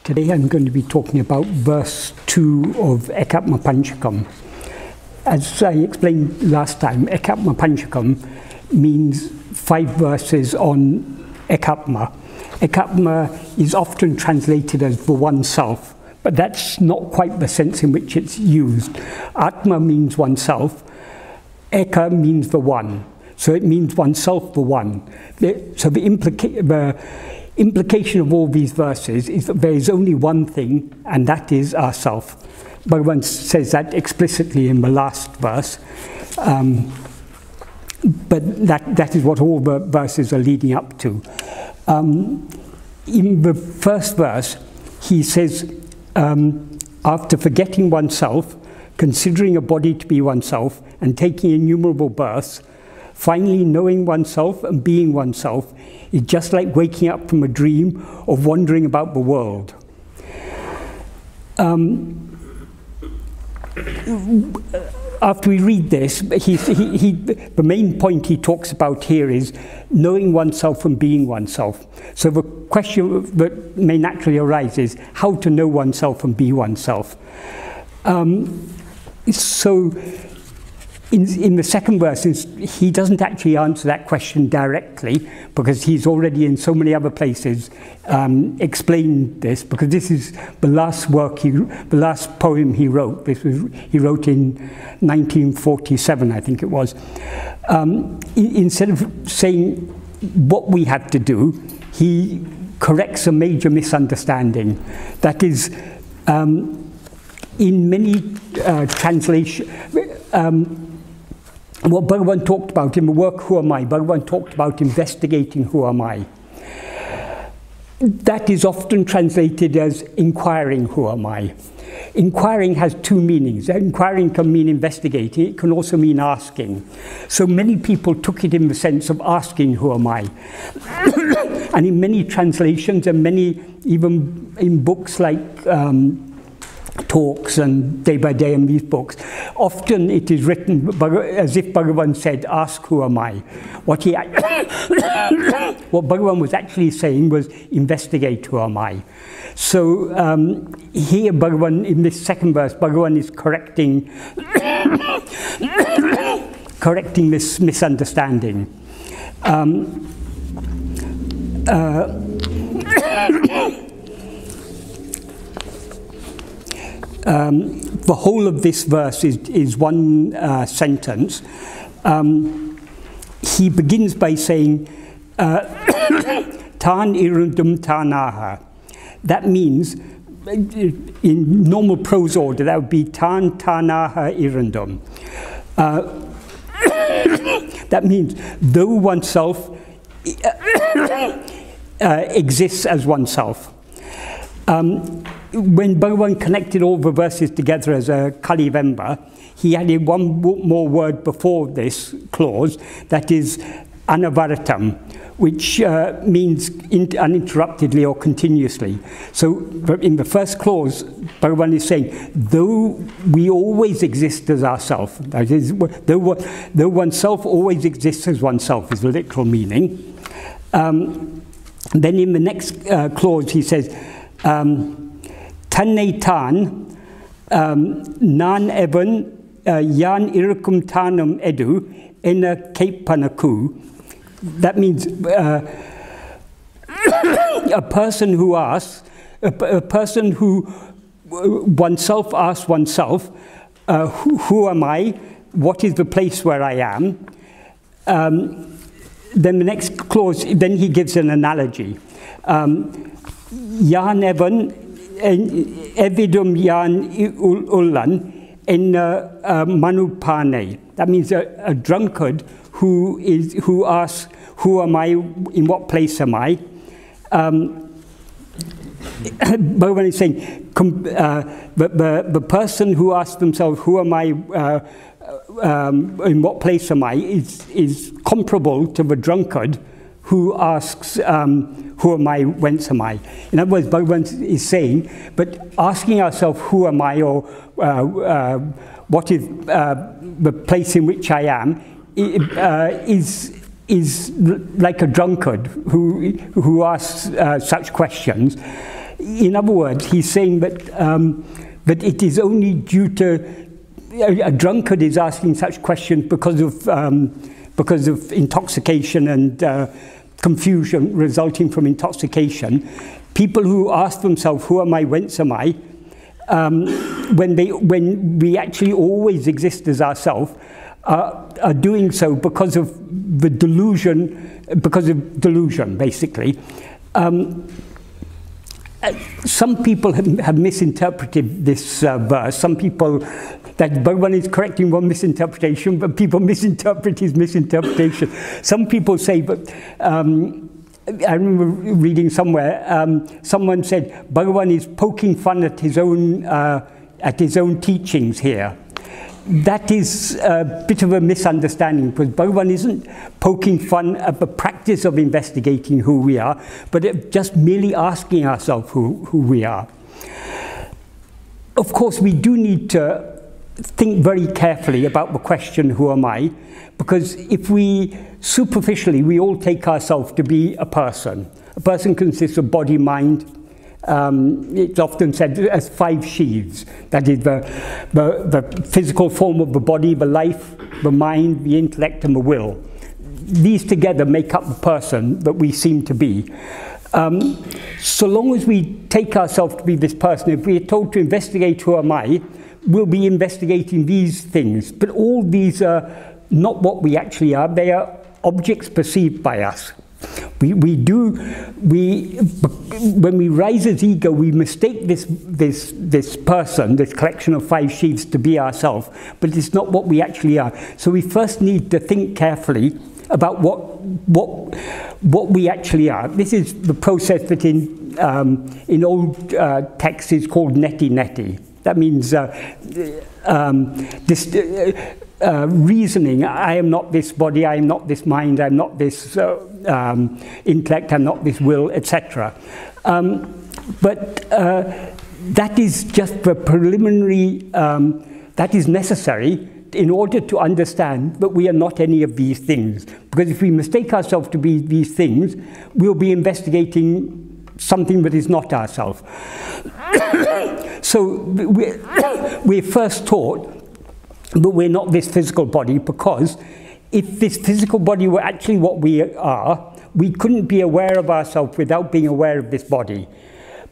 Today I'm going to be talking about verse 2 of Ēkāṉma Pañcakam. As I explained last time, Ēkāṉma Pañcakam means 5 verses on Ēkāṉma. Ēkāṉma is often translated as the oneself, but that's not quite the sense in which it's used. Atma means oneself, Eka means the one, so it means oneself, the one. So the implication of all these verses is that there is only one thing, and that is ourself. Bhagavan says that explicitly in the last verse, but that is what all the verses are leading up to. In the first verse, he says, after forgetting oneself, considering a body to be oneself, and taking innumerable births, finally knowing oneself and being oneself is just like waking up from a dream of wandering about the world. After we read this, the main point he talks about here is knowing oneself and being oneself. So the question that may naturally arise is how to know oneself and be oneself. So in the second verse, he doesn't actually answer that question directly, because he's already in so many other places explained this, because this is the last work, the last poem he wrote. He wrote in 1947, I think it was. Instead of saying what we have to do, he corrects a major misunderstanding. That is, in many translations, what Bhagavan talked about in the work Who Am I? Bhagavan talked about investigating who am I. That is often translated as inquiring who am I. Inquiring has 2 meanings. Inquiring can mean investigating, it can also mean asking. So many people took it in the sense of asking who am I. And in many translations, and many, even in books like Talks and Day by Day and these books, often it is written as if Bhagavan said, ask who am I. What Bhagavan was actually saying was, investigate who am I. So here Bhagavan, in this second verse, Bhagavan is correcting this misunderstanding. The whole of this verse is one sentence. He begins by saying, tāṉirundun tāṉāha. That means, in normal prose order, that would be tāṉāha irundum. That means, though oneself exists as oneself. When Bhagavan connected all the verses together as a Kali Vemba, he added one more word before this clause, that is ṇevaṛatam, which means uninterruptedly or continuously. So in the first clause, Bhagavan is saying, though we always exist as ourself, that is, though oneself always exists as oneself is the literal meaning. Then in the next clause he says, taṉṇaittā, ṇāṉevaṉ, yāṉirukkum thāṇam edu, eṇṛa kēṭpāṉukku. That means a person who asks, a person who oneself asks oneself, who am I? What is the place where I am? Then the next clause, then he gives an analogy. Yāṉevaṉ, ēvidum uḻaṉ, madhupāṉaṇai. That means a drunkard who asks, who am I, in what place am I? Bhagavan is saying, the person who asks themselves, who am I, in what place am I, is comparable to the drunkard who asks, who am I, whence am I? In other words, Bhagavan is saying, but asking ourselves, who am I, or what is the place in which I am, is is like a drunkard who asks such questions. In other words, he's saying that, that it is only due to, a drunkard is asking such questions because of intoxication and confusion resulting from intoxication. People who ask themselves, who am I, whence am I, when we actually always exist as ourselves, are doing so because of the delusion, basically. Some people have misinterpreted this verse. Some people, that Bhagavan is correcting one misinterpretation, but people misinterpret his misinterpretation. Some people say, but I remember reading somewhere, someone said Bhagavan is poking fun at his own teachings here. That is a bit of a misunderstanding, because Bhagavan isn't poking fun at the practice of investigating who we are, but just merely asking ourselves who we are. Of course, we do need to think very carefully about the question, who am I? Because if we, superficially, we all take ourselves to be a person. A person consists of body, mind. It's often said as 5 sheaths. That is the physical form of the body, the life, the mind, the intellect, and the will. These together make up the person that we seem to be. So long as we take ourselves to be this person, if we are told to investigate who am I, we'll be investigating these things. But all these are not what we actually are. They are objects perceived by us. When we rise as ego, we mistake this person, this collection of 5 sheaths, to be ourselves, but it's not what we actually are. So we first need to think carefully about what we actually are. This is the process that in old texts is called neti. That means reasoning. I am not this body, I am not this mind, I am not this intellect, I am not this will, etc. But that is just the preliminary, that is necessary in order to understand that we are not any of these things. Because if we mistake ourselves to be these things, we'll be investigating something that is not ourselves. So we're first taught that we're not this physical body, because if this physical body were actually what we are, we couldn't be aware of ourselves without being aware of this body.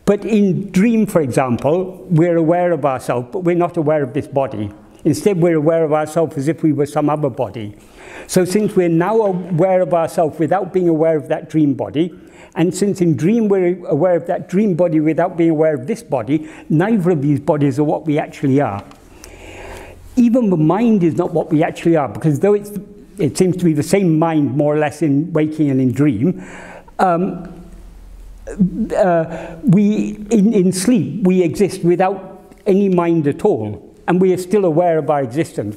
But in dream, for example, we're aware of ourselves, but we're not aware of this body. Instead, we're aware of ourselves as if we were some other body. So since we're now aware of ourselves without being aware of that dream body, and since in dream we're aware of that dream body without being aware of this body, neither of these bodies are what we actually are. Even the mind is not what we actually are, because though it seems to be the same mind more or less in waking and in dream, in sleep we exist without any mind at all. And we are still aware of our existence.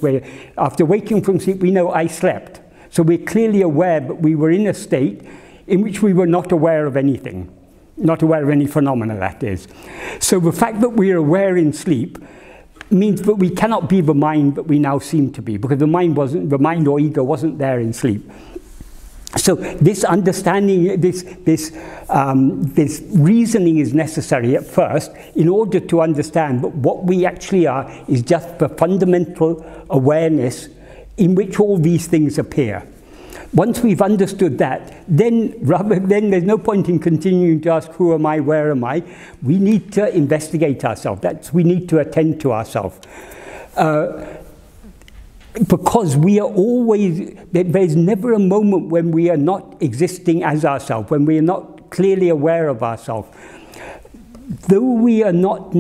After waking from sleep, we know I slept. So we're clearly aware that we were in a state in which we were not aware of anything, not aware of any phenomena, that is. So the fact that we are aware in sleep means that we cannot be the mind that we now seem to be, because the mind or ego wasn't there in sleep. So this understanding, this reasoning is necessary at first in order to understand that what we actually are is just the fundamental awareness in which all these things appear. Once we've understood that, then there's no point in continuing to ask, who am I, where am I? We need to investigate ourselves. We need to attend to ourselves. Because we are always, there's never a moment when we are not existing as ourselves, when we are not clearly aware of ourselves. Though we are not,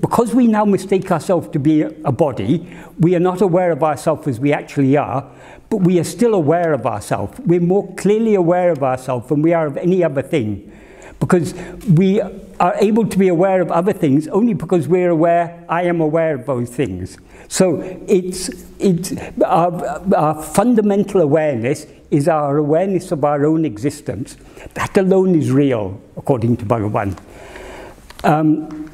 because we now mistake ourselves to be a body, we are not aware of ourselves as we actually are, but we are still aware of ourselves. We're more clearly aware of ourselves than we are of any other thing. Because we are able to be aware of other things only because we're aware, I am aware of those things. So it's our fundamental awareness is our awareness of our own existence. That alone is real, according to Bhagavan. And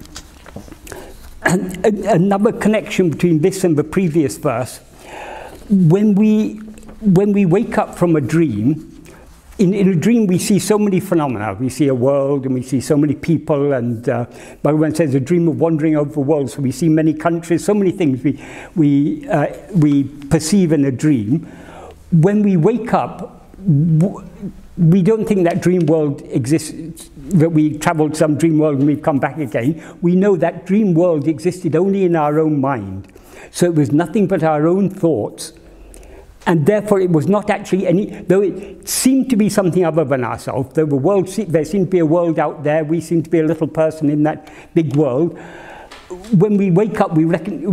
another connection between this and the previous verse, when we when we wake up from a dream, in a dream we see so many phenomena. We see a world and we see so many people, and Bhagavan says a dream of wandering over the world, so we see many countries, so many things we perceive in a dream. When we wake up, we don't think that dream world exists, that we traveled some dream world and we've come back again. We know that dream world existed only in our own mind. So it was nothing but our own thoughts. And therefore it was not actually any, though it seemed to be something other than ourselves, there seemed to be a world out there, we seemed to be a little person in that big world. When we wake up, we recognize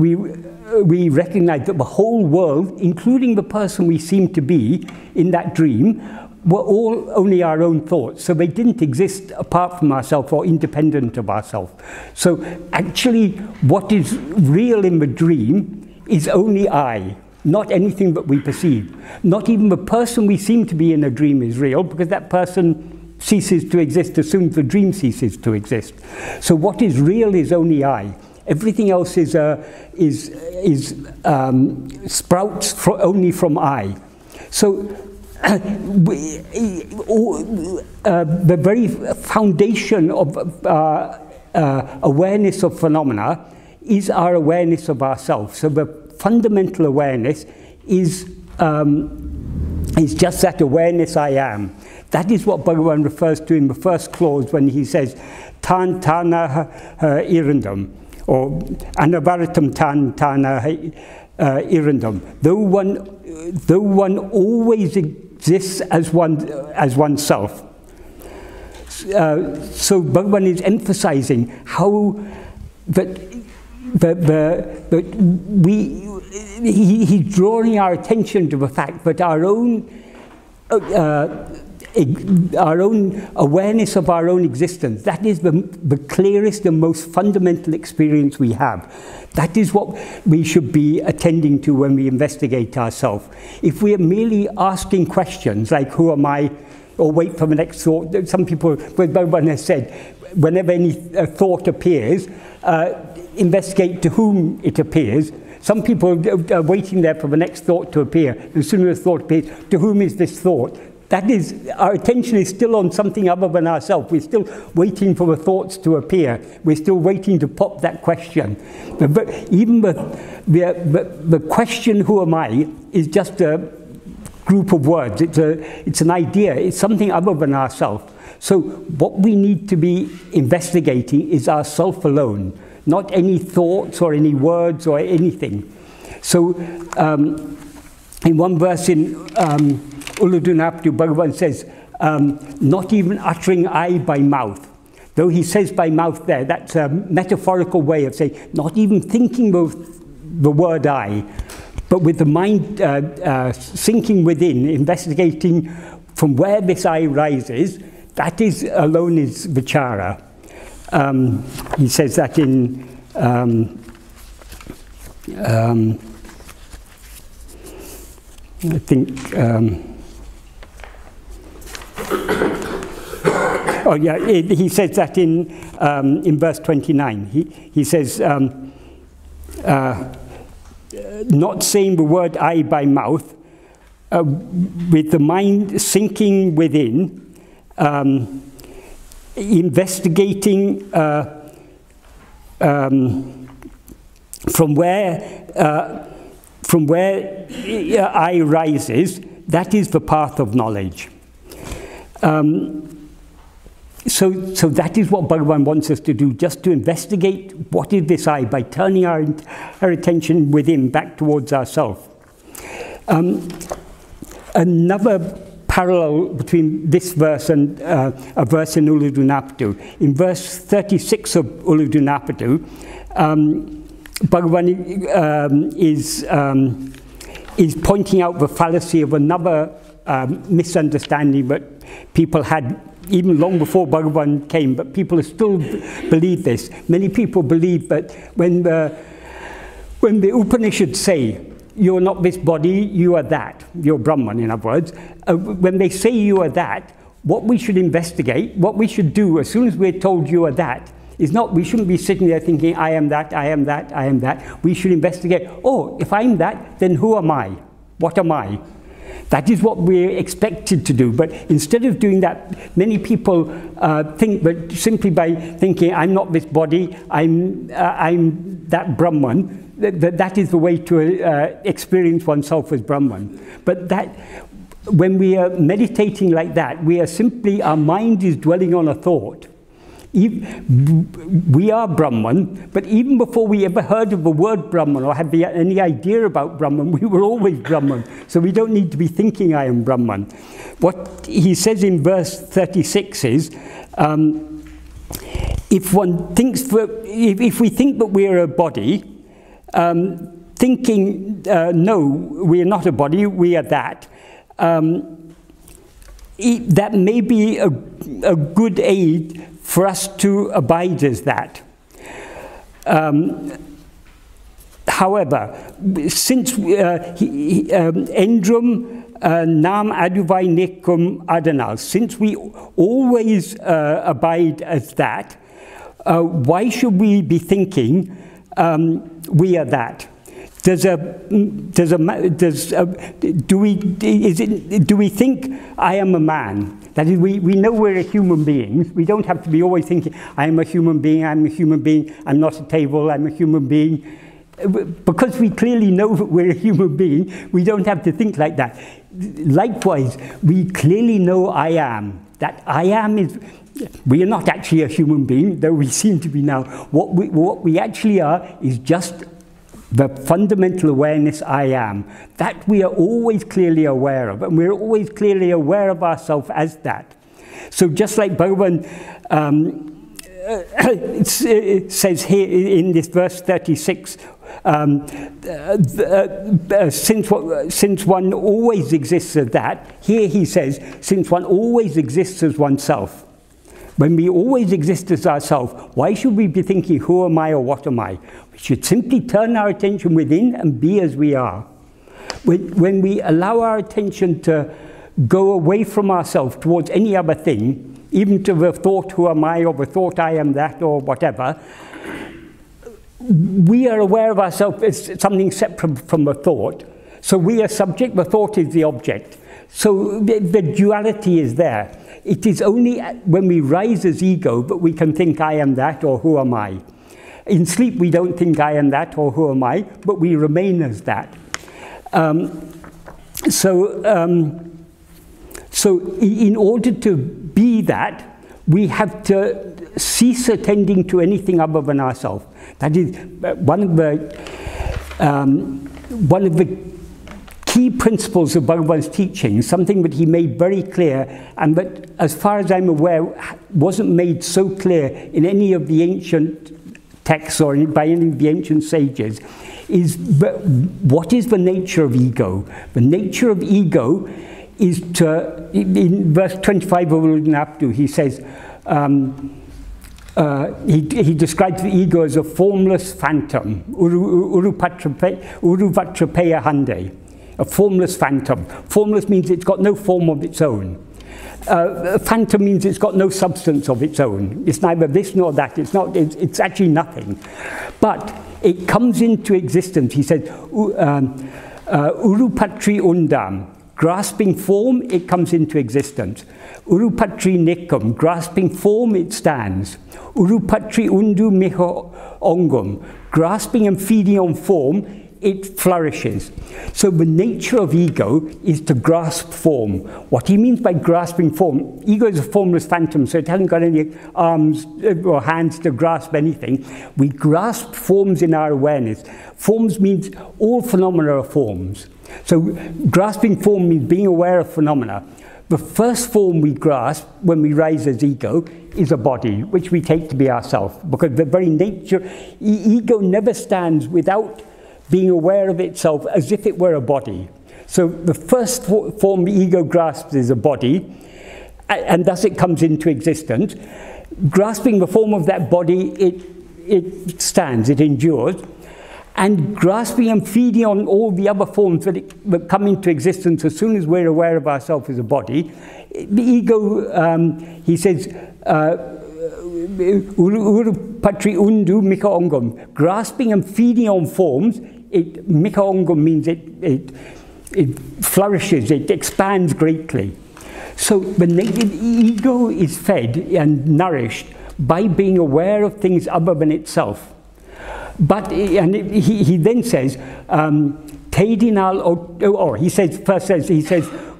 that the whole world, including the person we seemed to be in that dream, were all only our own thoughts. So they didn't exist apart from ourselves or independent of ourselves. So actually what is real in the dream is only I. Not anything that we perceive. Not even the person we seem to be in a dream is real, because that person ceases to exist as soon as the dream ceases to exist. So what is real is only I. Everything else sprouts only from I. So the very foundation of awareness of phenomena is our awareness of ourselves. So the fundamental awareness is just that awareness I am. That is what Bhagavan refers to in the first clause when he says tāṉāha irundum, or ānavaratam tāṉāha irundum. Though one always exists as oneself. So Bhagavan is emphasizing how he's drawing our attention to the fact that our own awareness of our own existence, that is the clearest and most fundamental experience we have. That is what we should be attending to when we investigate ourselves. If we are merely asking questions like, who am I, or wait for the next thought, some people, Bhagavan has said, whenever any thought appears, investigate to whom it appears. Some people are waiting there for the next thought to appear. As soon as the thought appears, to whom is this thought? That is, our attention is still on something other than ourselves. We're still waiting for the thoughts to appear. We're still waiting to pop that question. But even the question, who am I, is just a group of words. It's an idea. It's something other than ourselves. So what we need to be investigating is ourself alone, not any thoughts or any words or anything. So in one verse in uḷaṉ, Bhagavan says, not even uttering I by mouth. Though he says by mouth there, that's a metaphorical way of saying not even thinking of the word I, but with the mind sinking within, investigating from where this I rises. That is alone is vichara. He says that in I think oh yeah, he says that in verse 29. He says not saying the word I by mouth, with the mind sinking within, investigating from where I rises. That is the path of knowledge. So that is what Bhagavan wants us to do, just to investigate what is this I by turning our attention within, back towards ourselves. Another parallel between this verse and a verse in uḷaṉ. In verse 36 of uḷaṉ, Bhagavan is pointing out the fallacy of another misunderstanding that people had even long before Bhagavan came, but people still believe this. Many people believe that when the Upanishads say, you're not this body, you are that. You're Brahman, in other words. When they say you are that, what we should investigate, what we should do as soon as we're told you are that, is not, we shouldn't be sitting there thinking, I am that, I am that, I am that. We should investigate, oh, if I'm that, then who am I? What am I? That is what we're expected to do. But instead of doing that, many people think that simply by thinking, I'm not this body, I'm that Brahman, that is the way to experience oneself as Brahman. But that, when we are meditating like that, we are simply, our mind is dwelling on a thought. We are Brahman, but even before we ever heard of the word Brahman or had any idea about Brahman, we were always Brahman. So we don't need to be thinking I am Brahman. What he says in verse 36 is, if we think that we are a body, thinking, no, we are not a body, we are that, that may be a good aid for us to abide as that. However, since eṇḍṛam nām aduvai nikkum adanal, since we always abide as that, why should we be thinking we are that? Do we think I am a man? That is, we know we're a human being. We don't have to be always thinking, I am a human being, I'm a human being, I'm not a table, I'm a human being. Because we clearly know that we're a human being, we don't have to think like that. Likewise, we clearly know I am. That I am is, we are not actually a human being, though we seem to be now. What we actually are is just the fundamental awareness I am, that we are always clearly aware of, and we're always clearly aware of ourselves as that. So just like Bhagavan it says here in this verse 36, since one always exists as that, here he says, since one always exists as oneself. When we always exist as ourselves, why should we be thinking, who am I or what am I? We should simply turn our attention within and be as we are. When we allow our attention to go away from ourselves towards any other thing, even to the thought, who am I, or the thought, I am that, or whatever, we are aware of ourselves as something separate from the thought. So we are subject, the thought is the object. So the duality is there. It is only when we rise as ego that we can think I am that or who am I. In sleep we don't think I am that or who am I, but we remain as that. So in order to be that, we have to cease attending to anything other than ourselves. That is one of the key principles of Bhagavan's teaching, something that he made very clear, and that, as far as I'm aware, wasn't made so clear in any of the ancient texts or by any of the ancient sages, is what is the nature of ego? The nature of ego is to, in verse 25 of uḻaṉ, he says, he describes the ego as a formless phantom, uruvatrapeya hande. A formless phantom. Formless means it's got no form of its own. Phantom means it's got no substance of its own. It's neither this nor that. It's actually nothing. But it comes into existence. He said, undam, grasping form, it comes into existence. Nikkum, grasping form, it stands. Ōngum, grasping and feeding on form, it flourishes. So the nature of ego is to grasp form. What he means by grasping form, ego is a formless phantom, so it hasn't got any arms or hands to grasp anything. We grasp forms in our awareness. Forms means all phenomena are forms. So grasping form means being aware of phenomena. The first form we grasp when we rise as ego is a body, which we take to be ourself, because the very nature, ego never stands without being aware of itself as if it were a body. So the first form the ego grasps is a body, and thus it comes into existence. Grasping the form of that body, it stands, it endures. And grasping and feeding on all the other forms that come into existence as soon as we're aware of ourselves as a body, the ego, he says, grasping and feeding on forms, mika ongum means it flourishes, it expands greatly. So the ego is fed and nourished by being aware of things other than itself. But he then says,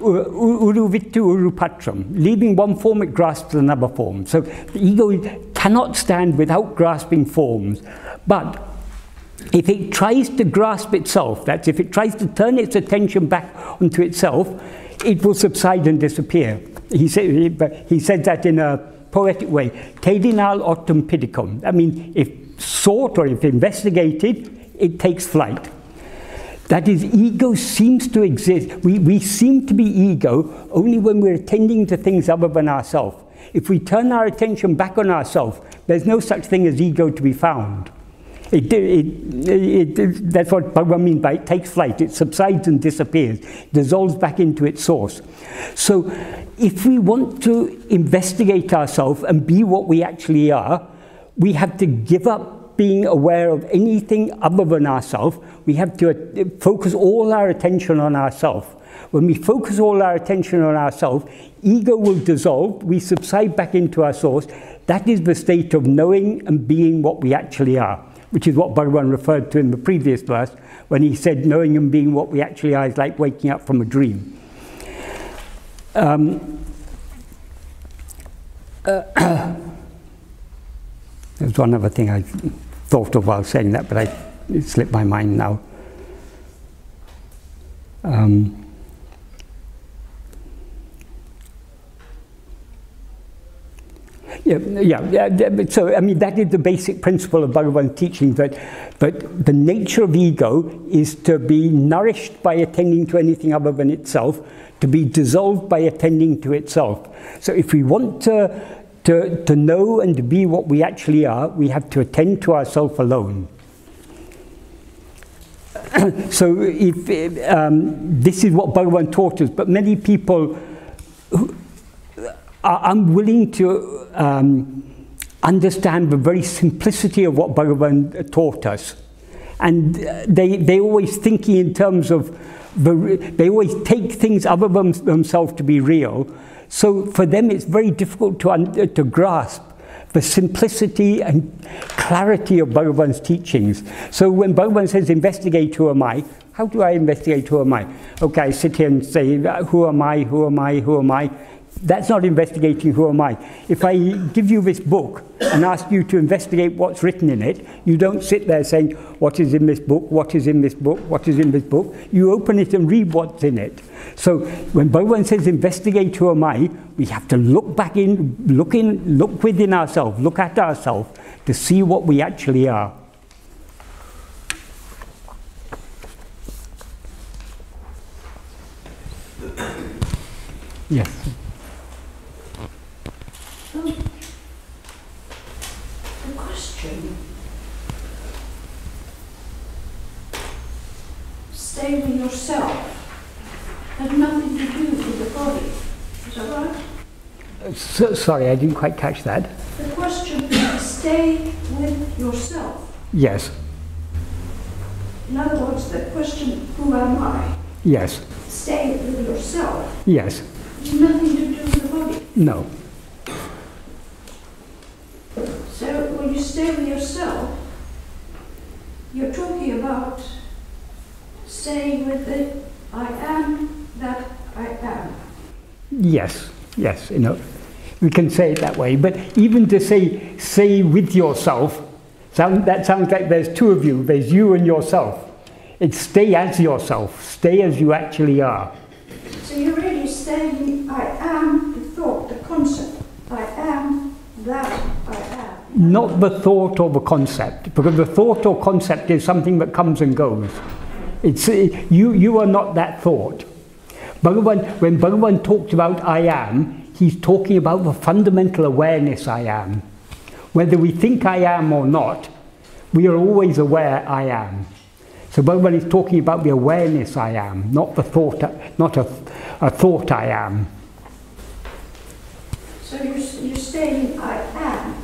uruvittu urupatram, leaving one form it grasps another form. So the ego cannot stand without grasping forms. But if it tries to grasp itself, that's if it tries to turn its attention back onto itself, it will subside and disappear. He said that in a poetic way. Tedinal autem pidicum. I mean, if sought or if investigated, it takes flight. That is, ego seems to exist. We seem to be ego only when we're attending to things other than ourselves. If we turn our attention back on ourselves, there's no such thing as ego to be found. That's what Bhagavan means by it takes flight. It subsides and disappears, dissolves back into its source. So if we want to investigate ourselves and be what we actually are, we have to give up being aware of anything other than ourselves. We have to focus all our attention on ourselves. When we focus all our attention on ourselves, ego will dissolve, we subside back into our source. That is the state of knowing and being what we actually are, which is what Bhagavan referred to in the previous verse, when he said knowing and being what we actually are is like waking up from a dream. There's one other thing I thought of while saying that, but it slipped my mind now. So, I mean, that is the basic principle of Bhagavan's teaching, that the nature of ego is to be nourished by attending to anything other than itself, to be dissolved by attending to itself. So if we want to know and to be what we actually are, we have to attend to ourselves alone. So if, this is what Bhagavan taught us, but many people are unwilling to understand the very simplicity of what Bhagavan taught us. And they always thinking in terms of, they always take things other than themselves to be real. So for them it's very difficult to grasp the simplicity and clarity of Bhagavan's teachings. So when Bhagavan says, investigate who am I, how do I investigate who am I? Okay, I sit here and say, who am I, who am I, who am I? That's not investigating who am I. If I give you this book and ask you to investigate what's written in it, you don't sit there saying, what is in this book, what is in this book, what is in this book. You open it and read what's in it. So when Bhagavan says investigate who am I, we have to look back in, look within ourselves, look at ourselves to see what we actually are. Yes. The question, stay with yourself, has nothing to do with the body. Is that right? Sorry, I didn't quite catch that. The question, stay with yourself. Yes. In other words, the question, who am I? Yes. Stay with yourself. Yes. Has nothing to do with the body. No. So when you stay with yourself, you're talking about staying with the I am that I am. Yes, yes, you know, we can say it that way. But even to say with yourself, that sounds like there's two of you. There's you and yourself. It's stay as yourself. Stay as you actually are. So you're really saying I am the thought, the concept. I am that I am. Not the thought or the concept, because the thought or concept is something that comes and goes. It's, you are not that thought. When Bhagavan talks about I am, he's talking about the fundamental awareness I am. Whether we think I am or not, we are always aware I am. So Bhagavan is talking about the awareness I am, not the thought, not a thought I am. So you're saying I am.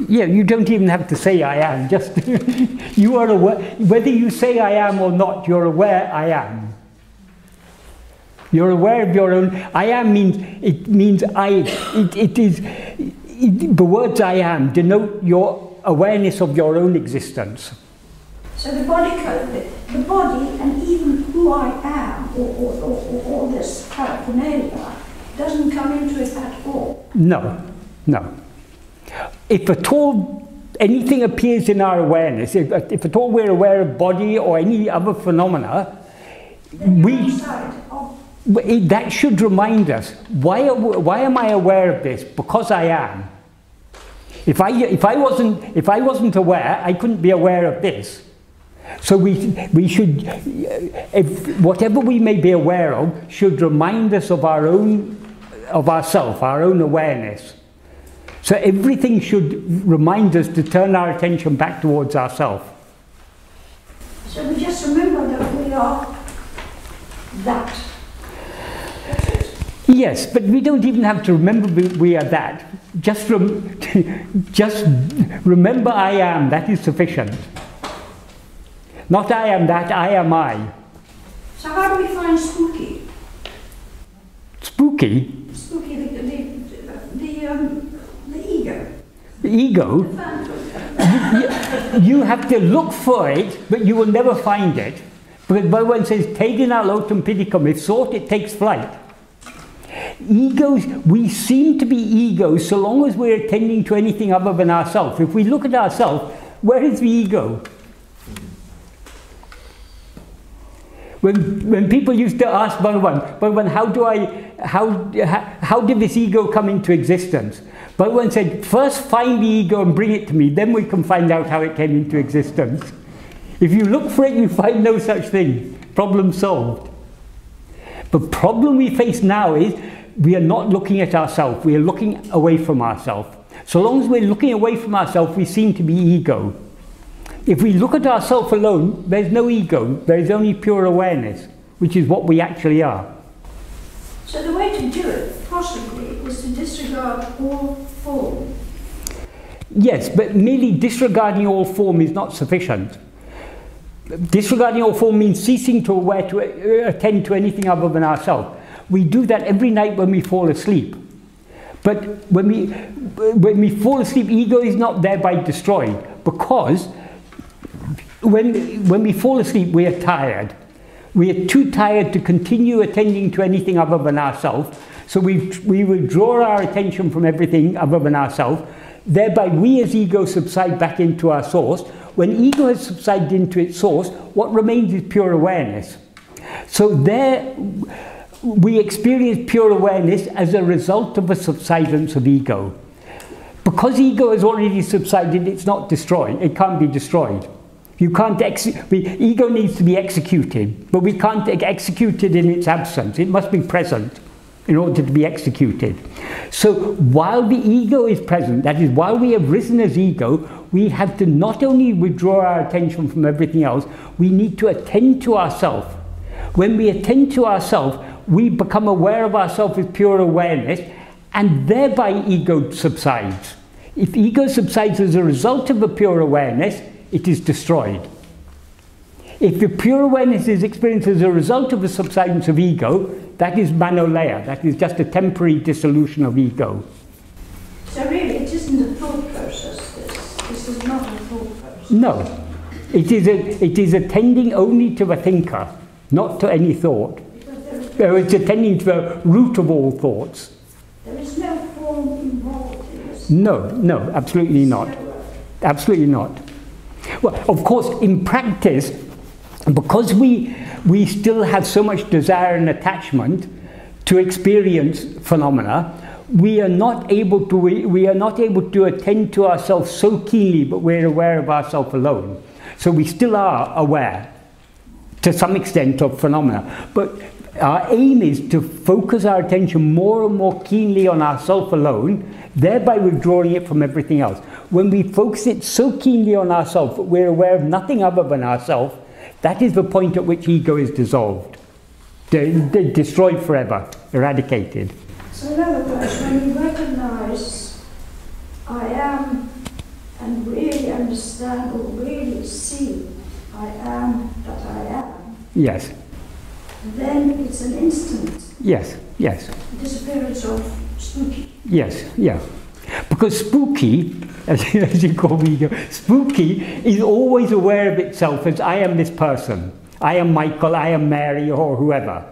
Yeah, you don't even have to say I am, just you are aware, whether you say I am or not, you're aware I am. You're aware of your own. I am means I. The words I am denote your awareness of your own existence. So the body and even who I am, or this paraphernalia, doesn't come into it at all. No, no. If at all anything appears in our awareness, if at all we're aware of body or any other phenomena, that should remind us, why am I aware of this? Because I am. If I wasn't aware, I couldn't be aware of this. So we should, whatever we may be aware of, should remind us of our own, of ourself, our own awareness. So everything should remind us to turn our attention back towards ourselves. So we just remember that we are that. Yes, but we don't even have to remember we are that. Just remember I am, that is sufficient. Not I am that, I am I. So how do we find spooky? Spooky? Spooky, the ego. The ego? The phantom. You have to look for it, but you will never find it. Because Bhagavan says, Tedina lotum pidikam, if sought it takes flight. Egos, we seem to be egos so long as we're attending to anything other than ourselves. If we look at ourselves, where is the ego? When people used to ask Bhagavan, how did this ego come into existence? Bhagavan said, first find the ego and bring it to me, then we can find out how it came into existence. If you look for it, you find no such thing. Problem solved. The problem we face now is we are not looking at ourselves, we are looking away from ourselves. So long as we're looking away from ourselves, we seem to be ego. If we look at ourselves alone, there's no ego, there is only pure awareness, which is what we actually are. So the way to do it, possibly, is to disregard all form. Yes, but merely disregarding all form is not sufficient. Disregarding all form means ceasing to attend to anything other than ourselves. We do that every night when we fall asleep. But when we fall asleep, ego is not thereby destroyed, because when we fall asleep, we are tired. We are too tired to continue attending to anything other than ourselves. So we withdraw our attention from everything other than ourselves. Thereby, we as ego subside back into our source. When ego has subsided into its source, what remains is pure awareness. So there, we experience pure awareness as a result of a subsidence of ego. Because ego has already subsided, it's not destroyed. It can't be destroyed. You can't ego needs to be executed, but we can't execute it in its absence. It must be present in order to be executed. So while the ego is present, that is, while we have risen as ego, we have to not only withdraw our attention from everything else, we need to attend to ourselves. When we attend to ourselves, we become aware of ourselves with pure awareness, and thereby ego subsides. If ego subsides as a result of a pure awareness, it is destroyed. If the pure awareness is experienced as a result of the subsidence of ego, that is manolaya, that is just a temporary dissolution of ego. So really, it isn't a thought process, this is not a thought process. No, it is attending only to the thinker, not to any thought. It's attending to the root of all thoughts. There is no form involved in this. No, no, absolutely not. Absolutely not. Well, of course, in practice, because we still have so much desire and attachment to experience phenomena, we are not able to attend to ourselves so keenly, but we're aware of ourselves alone. So we still are aware, to some extent, of phenomena. But our aim is to focus our attention more and more keenly on ourself alone, thereby withdrawing it from everything else. When we focus it so keenly on ourselves that we're aware of nothing other than ourselves, that is the point at which ego is dissolved, destroyed forever, eradicated. So in other words, when you recognize I am and really understand or really see I am that I am, Yes. then it's an instant. Yes, yes. Disappearance of spooky. Yes, yeah. Because spooky, as you call me, spooky is always aware of itself as I am this person. I am Michael, I am Mary, or whoever.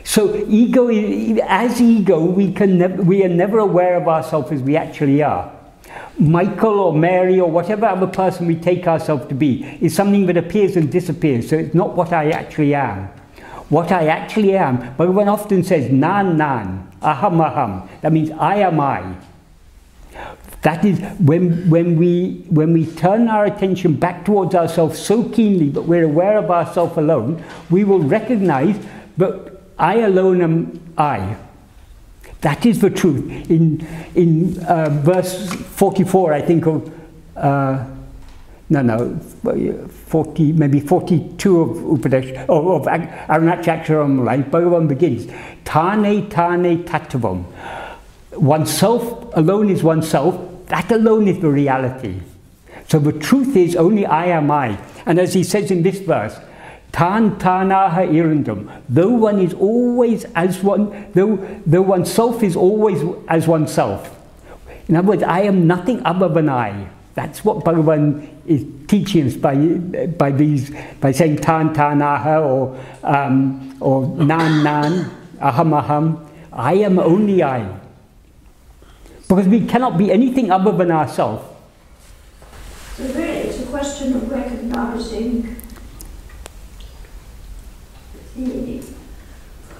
So ego, as ego, we are never aware of ourselves as we actually are. Michael or Mary or whatever other person we take ourselves to be is something that appears and disappears, so it's not what I actually am. What I actually am, Bhagavan often says, ṇāṉ, aham. That means I am I. That is when we turn our attention back towards ourselves so keenly that we're aware of ourselves alone, we will recognize that I alone am I. That is the truth. In verse 44, I think of 40, maybe 42 of Upadesha, of Atma-vichara, Bhagavan begins, tāṉāittā. Oneself alone is oneself. That alone is the reality. So the truth is only I am I. And as he says in this verse, tāṇāha irundum. Though one is always as one, though oneself is always as oneself. In other words, I am nothing other than I. That's what Bhagavan is teaching us by saying tāṇāha or ṇāṉ, aham. I am only I. Because we cannot be anything other than ourselves. So really it's a question of recognizing the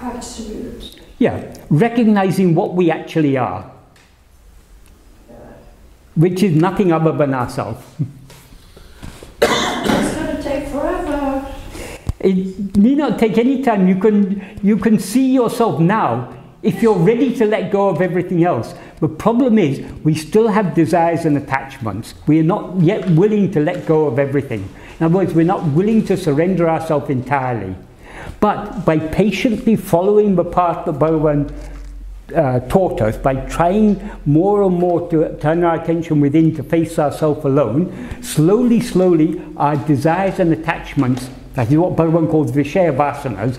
absolute. Yeah, recognizing what we actually are, which is nothing other than ourselves. It's going to take forever. It need not take any time. You can see yourself now if you're ready to let go of everything else. The problem is we still have desires and attachments. We are not yet willing to let go of everything. In other words, we're not willing to surrender ourselves entirely. But by patiently following the path that Bhagavan taught us, by trying more and more to turn our attention within to face ourselves alone, slowly our desires and attachments, that is what Bhagavan calls Vishaya vasanas,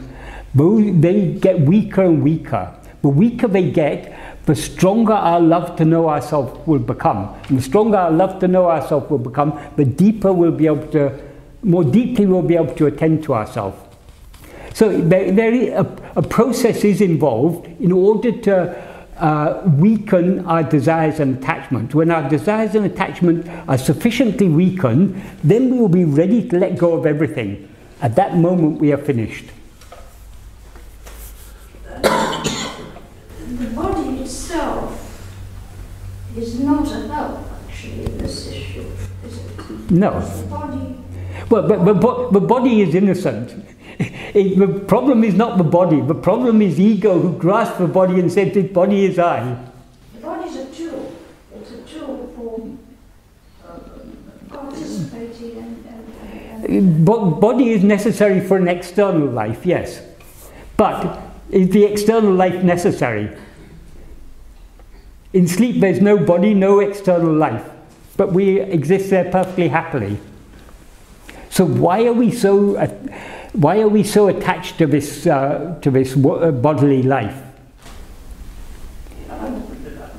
they get weaker and weaker. The weaker they get, the stronger our love to know ourselves will become. And the stronger our love to know ourselves will become, the deeper we'll be able to, more deeply we'll be able to attend to ourselves. So a process is involved in order to weaken our desires and attachments. When our desires and attachments are sufficiently weakened, then we will be ready to let go of everything. At that moment we are finished. The body itself is not a help actually in this issue, is it? No. The body. Well, but the body is innocent. The problem is not the body. The problem is ego who grasps the body and says, this body is I. The body is a tool. It's a tool for participating and Body is necessary for an external life, yes. But is the external life necessary? In sleep there's no body, no external life. But we exist there perfectly happily. So why are we so attached to this bodily life?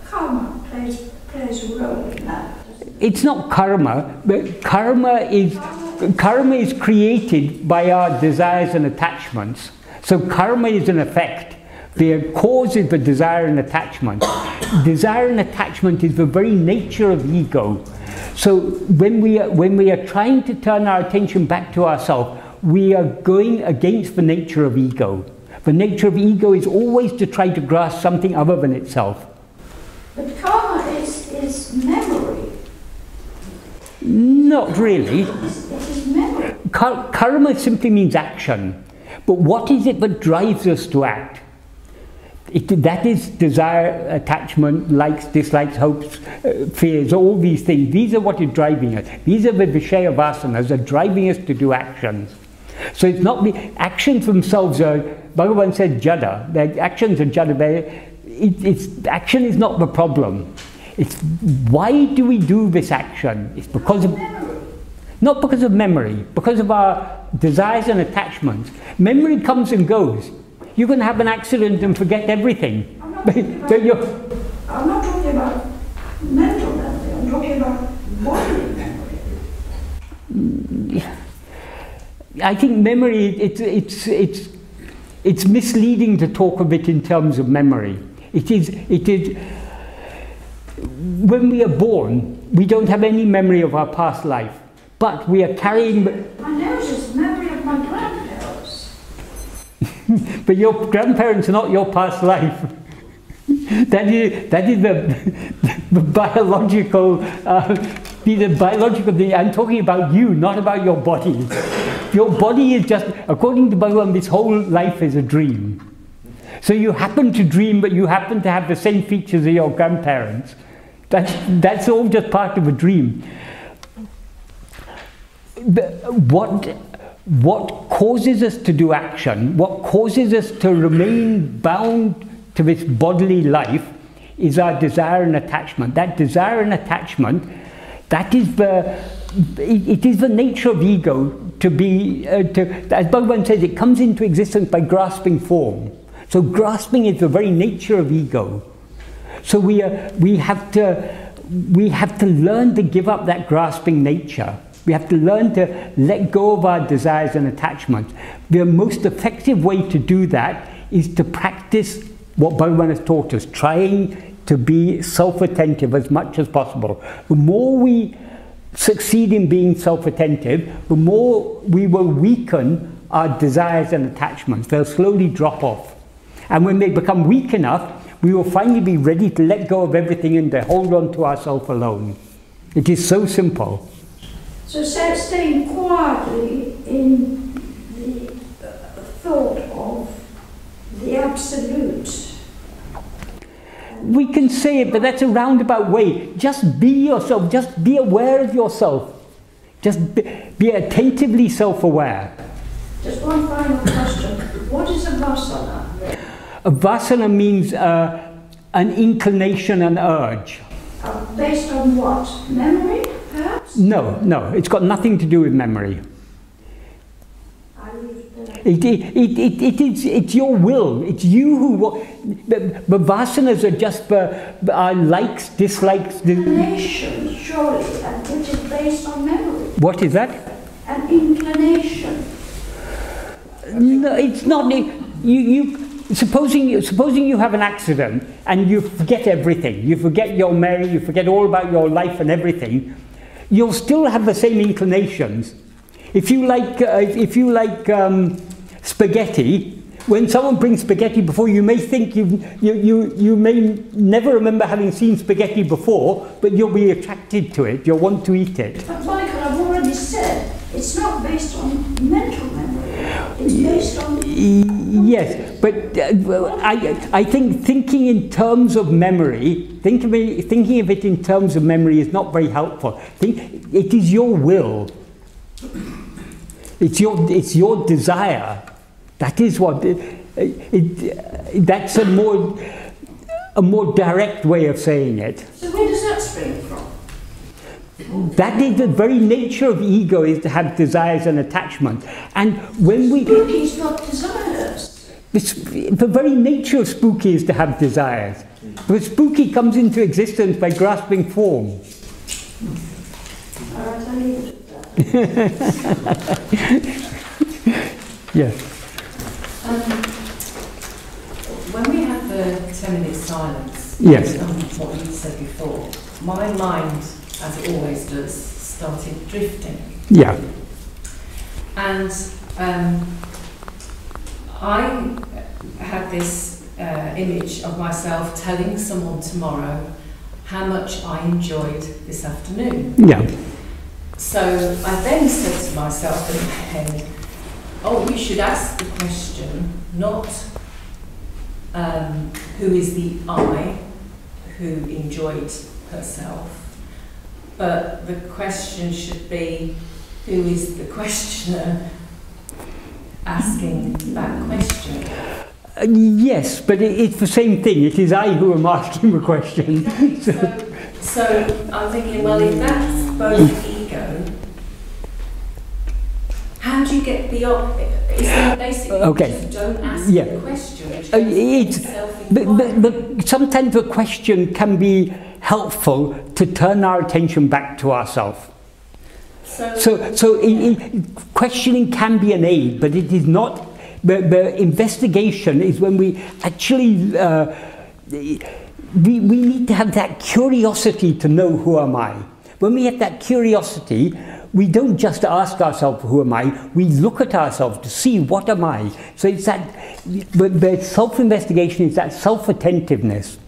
Karma plays a role in that. It's not karma, but karma is created by our desires and attachments. So karma is an effect. The cause is the desire and attachment. Desire and attachment is the very nature of ego. So when we are trying to turn our attention back to ourselves, we are going against the nature of ego. The nature of ego is always to try to grasp something other than itself. But karma is memory. Not really. It is memory. Karma simply means action. But what is it that drives us to act? That is desire, attachment, likes, dislikes, hopes, fears, all these things. These are what is driving us. These are the Vishaya vasanas that are driving us to do actions. So it's not the actions themselves are, Bhagavan said jada, the actions are jada. Action is not the problem. It's why do we do this action? It's because of, not because of memory, because of our desires and attachments. Memory comes and goes. You can have an accident and forget everything. I'm not talking about mental memory, I'm talking about bodily memory. I think memory, it's misleading to talk of it in terms of memory. It is, when we are born, we don't have any memory of our past life, but we are carrying... My nose is the memory of my grandparents. But your grandparents are not your past life. That is the biological, the biological thing. I'm talking about you, not about your body. Your body is just, according to Bhagavan, this whole life is a dream. So you happen to dream, but you happen to have the same features as your grandparents. That's all just part of a dream. What causes us to do action, what causes us to remain bound to this bodily life, is our desire and attachment. That desire and attachment, that is it is the nature of ego to be, as Bhagavan says, it comes into existence by grasping form. So grasping is the very nature of ego. So we have to learn to give up that grasping nature. We have to learn to let go of our desires and attachments. The most effective way to do that is to practice what Bhagavan has taught us, trying to be self-attentive as much as possible. The more we succeed in being self-attentive, the more we will weaken our desires and attachments. They'll slowly drop off. And when they become weak enough, we will finally be ready to let go of everything and to hold on to ourselves alone. It is so simple. So staying quietly in the thought of the absolute. We can say it, but that's a roundabout way. Just be yourself, just be aware of yourself. Just be attentively self-aware. Just one final question. What is a vasana? A vasana means an inclination, an urge. Based on what? Memory, perhaps? No, it's got nothing to do with memory. It's your will. It's you who... The vasanas are just our likes, dislikes... Inclination, surely, and which is based on memory. What is that? An inclination. No, it's not... Supposing you have an accident and you forget everything, you forget your memory, you forget all about your life and everything, you'll still have the same inclinations. If you like spaghetti, when someone brings spaghetti before, you may think you may never remember having seen spaghetti before, but you'll be attracted to it. You'll want to eat it. But Michael, I've already said it's not based on mental memory. It's based on... Yes, but I think thinking in terms of memory, thinking of it in terms of memory is not very helpful. It is your will. It's your desire. That is what that's a more direct way of saying it. So where does that spring from? That is the very nature of ego, is to have desires and attachment. And when we... Spooky's got desires. The very nature of spooky is to have desires. But spooky comes into existence by grasping form. All right, I'll leave it at that. Yes. When we had the 10-minute silence, yes, on what you said before, my mind, as it always does, started drifting. Yeah. And I had this image of myself telling someone tomorrow how much I enjoyed this afternoon. Yeah. So I then said to myself in my head, oh, you should ask the question, not who is the I who enjoyed herself, but the question should be, who is the questioner asking that question? Yes, but it's the same thing. It is I who am asking the question. Exactly. So I'm thinking, well, if that's both ego, how how do you get beyond? Is there basically just don't ask the question? But sometimes the question can be helpful to turn our attention back to ourselves. So questioning can be an aid, but it is not. The investigation is when we actually we need to have that curiosity to know who am I. When we have that curiosity, we don't just ask ourselves who am I. We look at ourselves to see what am I. So it's that the self-investigation is that self-attentiveness.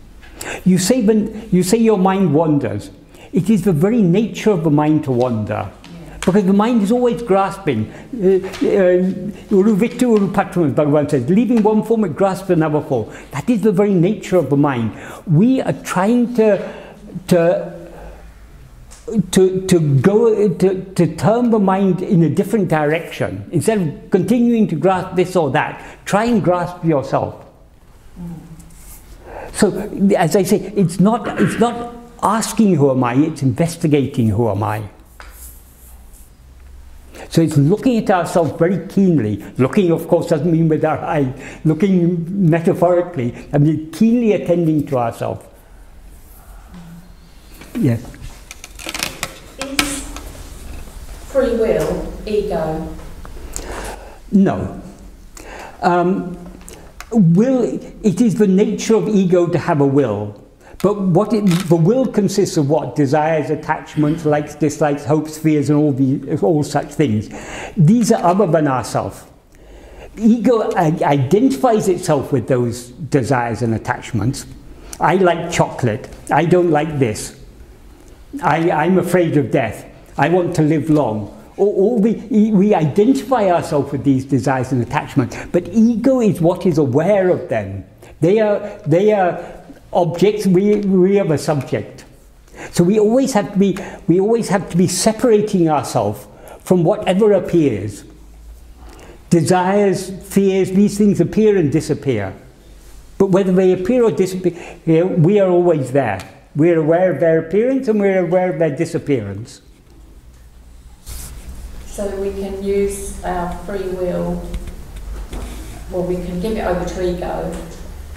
You say your mind wanders. It is the very nature of the mind to wander. Because the mind is always grasping. Uruvittu urupatram, as Bhagavan says, leaving one form, it grasps another form. That is the very nature of the mind. We are trying to turn the mind in a different direction. Instead of continuing to grasp this or that, try and grasp yourself. So, as I say, it's not asking who am I, it's investigating who am I. So it's looking at ourselves very keenly. Looking, of course, doesn't mean with our eye. Looking metaphorically, I mean keenly attending to ourselves. Yes. Is free will ego? No. It is the nature of ego to have a will. But the will consists of what? Desires, attachments, likes, dislikes, hopes, fears, and all such things. These are other than ourself. Ego identifies itself with those desires and attachments. I like chocolate. I don't like this. I'm afraid of death. I want to live long. We identify ourselves with these desires and attachments. But ego is what is aware of them. They are objects, we are the subject. So we always have to be separating ourselves from whatever appears. Desires, fears, these things appear and disappear. But whether they appear or disappear, we are always there. We're aware of their appearance and we're aware of their disappearance. So we can use our free will, or we can give it over to ego,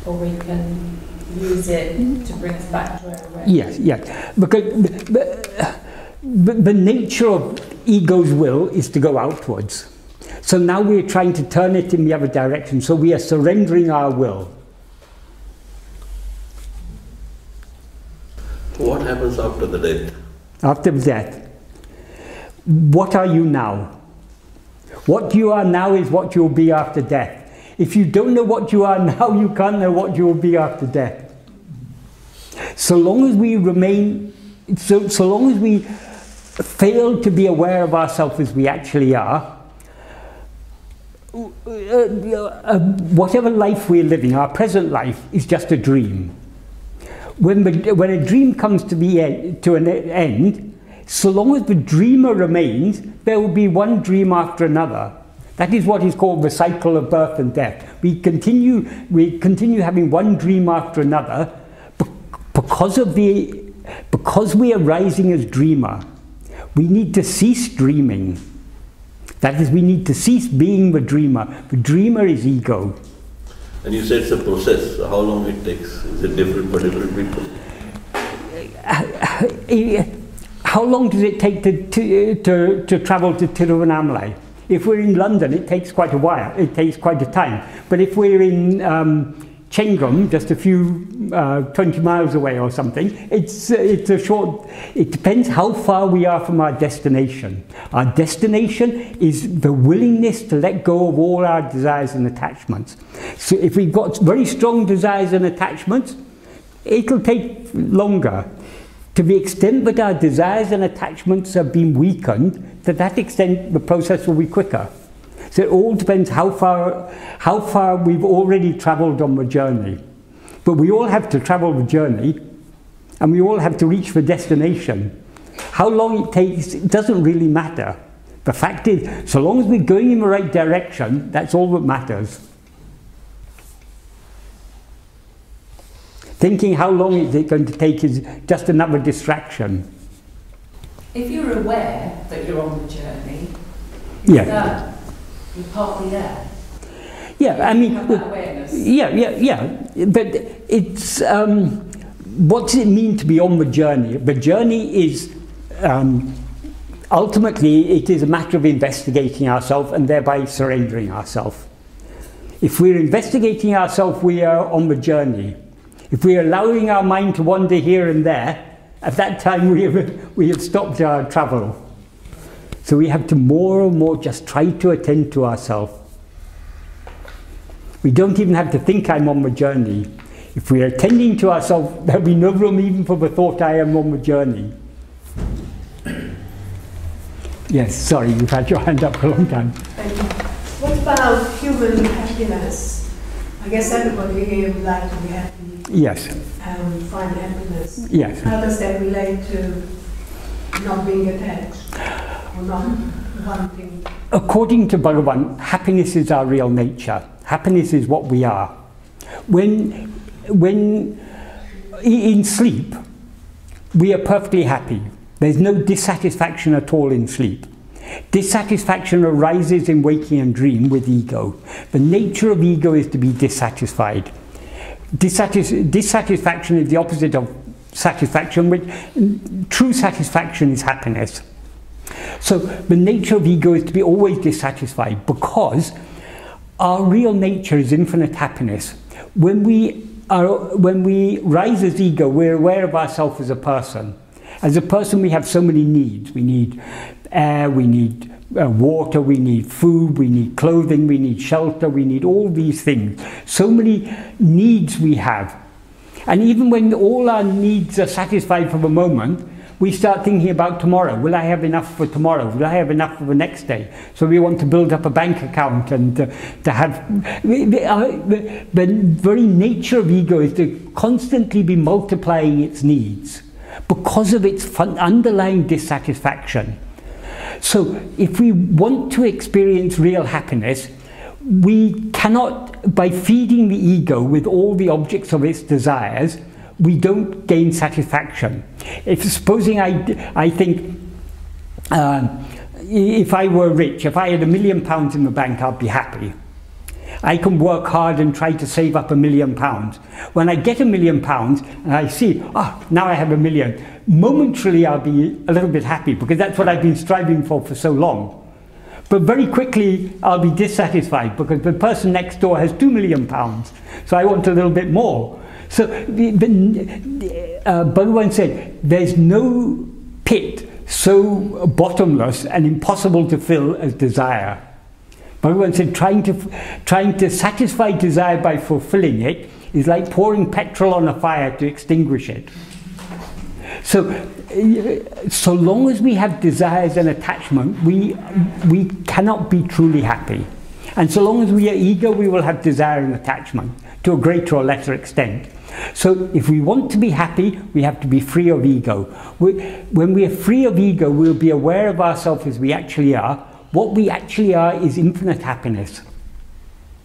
or we can use it to bring us back to our awareness. Yes, yes. Because the nature of ego's will is to go outwards. So now we're trying to turn it in the other direction. So we are surrendering our will. What happens after the death? After death. What are you now? What you are now is what you'll be after death. If you don't know what you are now, you can't know what you will be after death. So long as we remain, so long as we fail to be aware of ourselves as we actually are, whatever life we're living, our present life, is just a dream. When a dream comes to an end, so long as the dreamer remains, there will be one dream after another. That is what is called the cycle of birth and death. We continue having one dream after another because we are rising as dreamer. We need to cease dreaming. That is, we need to cease being the dreamer. The dreamer is ego. And you said it's a process. How long it takes? Is it different for different people? How long does it take to travel to Tiruvannāmalai? If we're in London, it takes quite a while. It takes quite a time. But if we're in Chengam, just a few 20 miles away or something, it's a short. It depends how far we are from our destination. Our destination is the willingness to let go of all our desires and attachments. So if we've got very strong desires and attachments, it'll take longer. To the extent that our desires and attachments have been weakened, to that extent the process will be quicker. So it all depends how far we've already travelled on the journey. But we all have to travel the journey, and we all have to reach the destination. How long it takes, it doesn't really matter. The fact is, so long as we're going in the right direction, that's all that matters. Thinking how long is it going to take is just another distraction. If you're aware that you're on the journey, yeah. You're partly there. Yeah, I mean, have that awareness. yeah. But it's what does it mean to be on the journey? The journey is ultimately it is a matter of investigating ourselves and thereby surrendering ourselves. If we're investigating ourselves, we are on the journey. If we're allowing our mind to wander here and there, at that time we have stopped our travel. So we have to more and more just try to attend to ourselves. We don't even have to think I'm on the journey. If we are attending to ourselves, there'll be no room even for the thought I am on the journey. Yes, sorry, you've had your hand up for a long time. Thank you. What about human happiness? I guess everybody here would like to be happy. Yes. Find happiness. Yes. How does that relate to not being attached or not wanting? According to Bhagavan, happiness is our real nature. Happiness is what we are. When in sleep, we are perfectly happy. There's no dissatisfaction at all in sleep. Dissatisfaction arises in waking and dream with ego. The nature of ego is to be dissatisfied. Dissatisfaction is the opposite of satisfaction, which true satisfaction is happiness. So the nature of ego is to be always dissatisfied, because our real nature is infinite happiness. When we rise as ego, we're aware of ourselves as a person. As a person, we have so many needs. We need air, we need water, we need food, we need clothing, we need shelter, we need all these things. So many needs we have. And even when all our needs are satisfied for the moment, we start thinking about tomorrow. Will I have enough for tomorrow? Will I have enough for the next day? So we want to build up a bank account and to have... The very nature of ego is to constantly be multiplying its needs because of its underlying dissatisfaction. So if we want to experience real happiness, we cannot, by feeding the ego with all the objects of its desires, we don't gain satisfaction. If supposing I think if I were rich, if I had £1 million in the bank, I'd be happy. I can work hard and try to save up £1 million. When I get £1 million and I see, now I have £1 million, momentarily I'll be a little bit happy because that's what I've been striving for so long. But very quickly I'll be dissatisfied because the person next door has £2 million, so I want a little bit more. So Bhagavan said, there's no pit so bottomless and impossible to fill as desire. Bhagavan said, trying to satisfy desire by fulfilling it is like pouring petrol on a fire to extinguish it. So long as we have desires and attachment, we cannot be truly happy. And so long as we are ego, we will have desire and attachment to a greater or lesser extent. So if we want to be happy, we have to be free of ego. When we are free of ego, we'll be aware of ourselves as we actually are. What we actually are is infinite happiness.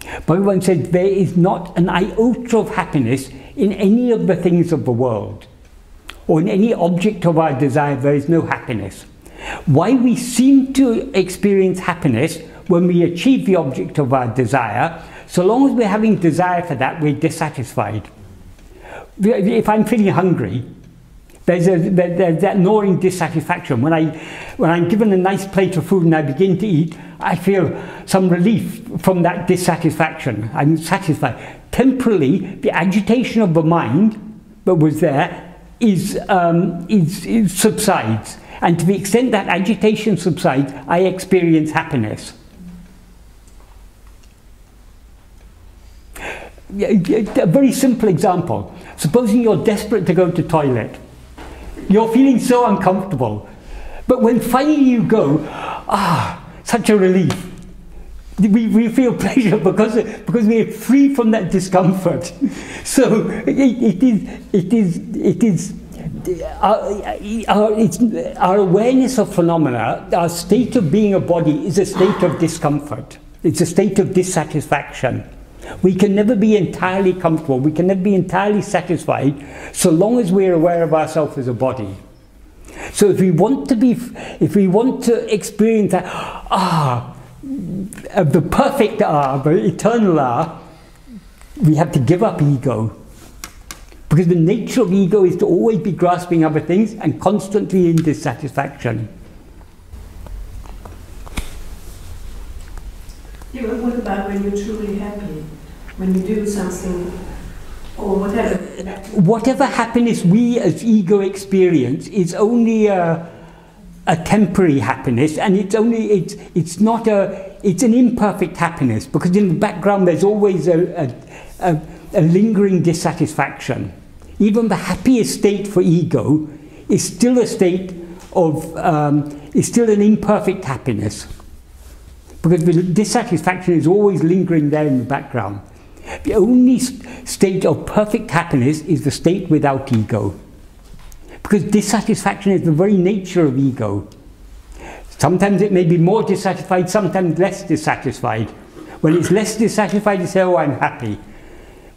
Bhagavan said there is not an iota of happiness in any of the things of the world, or in any object of our desire. There is no happiness. Why we seem to experience happiness when we achieve the object of our desire, so long as we're having desire for that, we're dissatisfied. If I'm feeling hungry, there's that gnawing dissatisfaction. When I'm given a nice plate of food and I begin to eat, I feel some relief from that dissatisfaction. I'm satisfied. Temporarily, the agitation of the mind that was there subsides. And to the extent that agitation subsides, I experience happiness. A very simple example. Supposing you're desperate to go to the toilet. You're feeling so uncomfortable. But when finally you go, such a relief. We feel pleasure because we are free from that discomfort. So our awareness of phenomena, our state of being a body is a state of discomfort. It's a state of dissatisfaction. We can never be entirely comfortable, we can never be entirely satisfied so long as we're aware of ourselves as a body. So if we want to experience that, of the perfect the eternal we have to give up ego. Because the nature of ego is to always be grasping other things and constantly in dissatisfaction. Yeah, but what about when you're truly happy? When you do something or whatever? Whatever happiness we as ego experience is only a temporary happiness, and it's an imperfect happiness, because in the background there's always a lingering dissatisfaction. Even the happiest state for ego is still a state of is still an imperfect happiness, because the dissatisfaction is always lingering there in the background. The only state of perfect happiness is the state without ego. Because dissatisfaction is the very nature of ego. Sometimes it may be more dissatisfied, sometimes less dissatisfied. When it's less dissatisfied, you say, oh, I'm happy.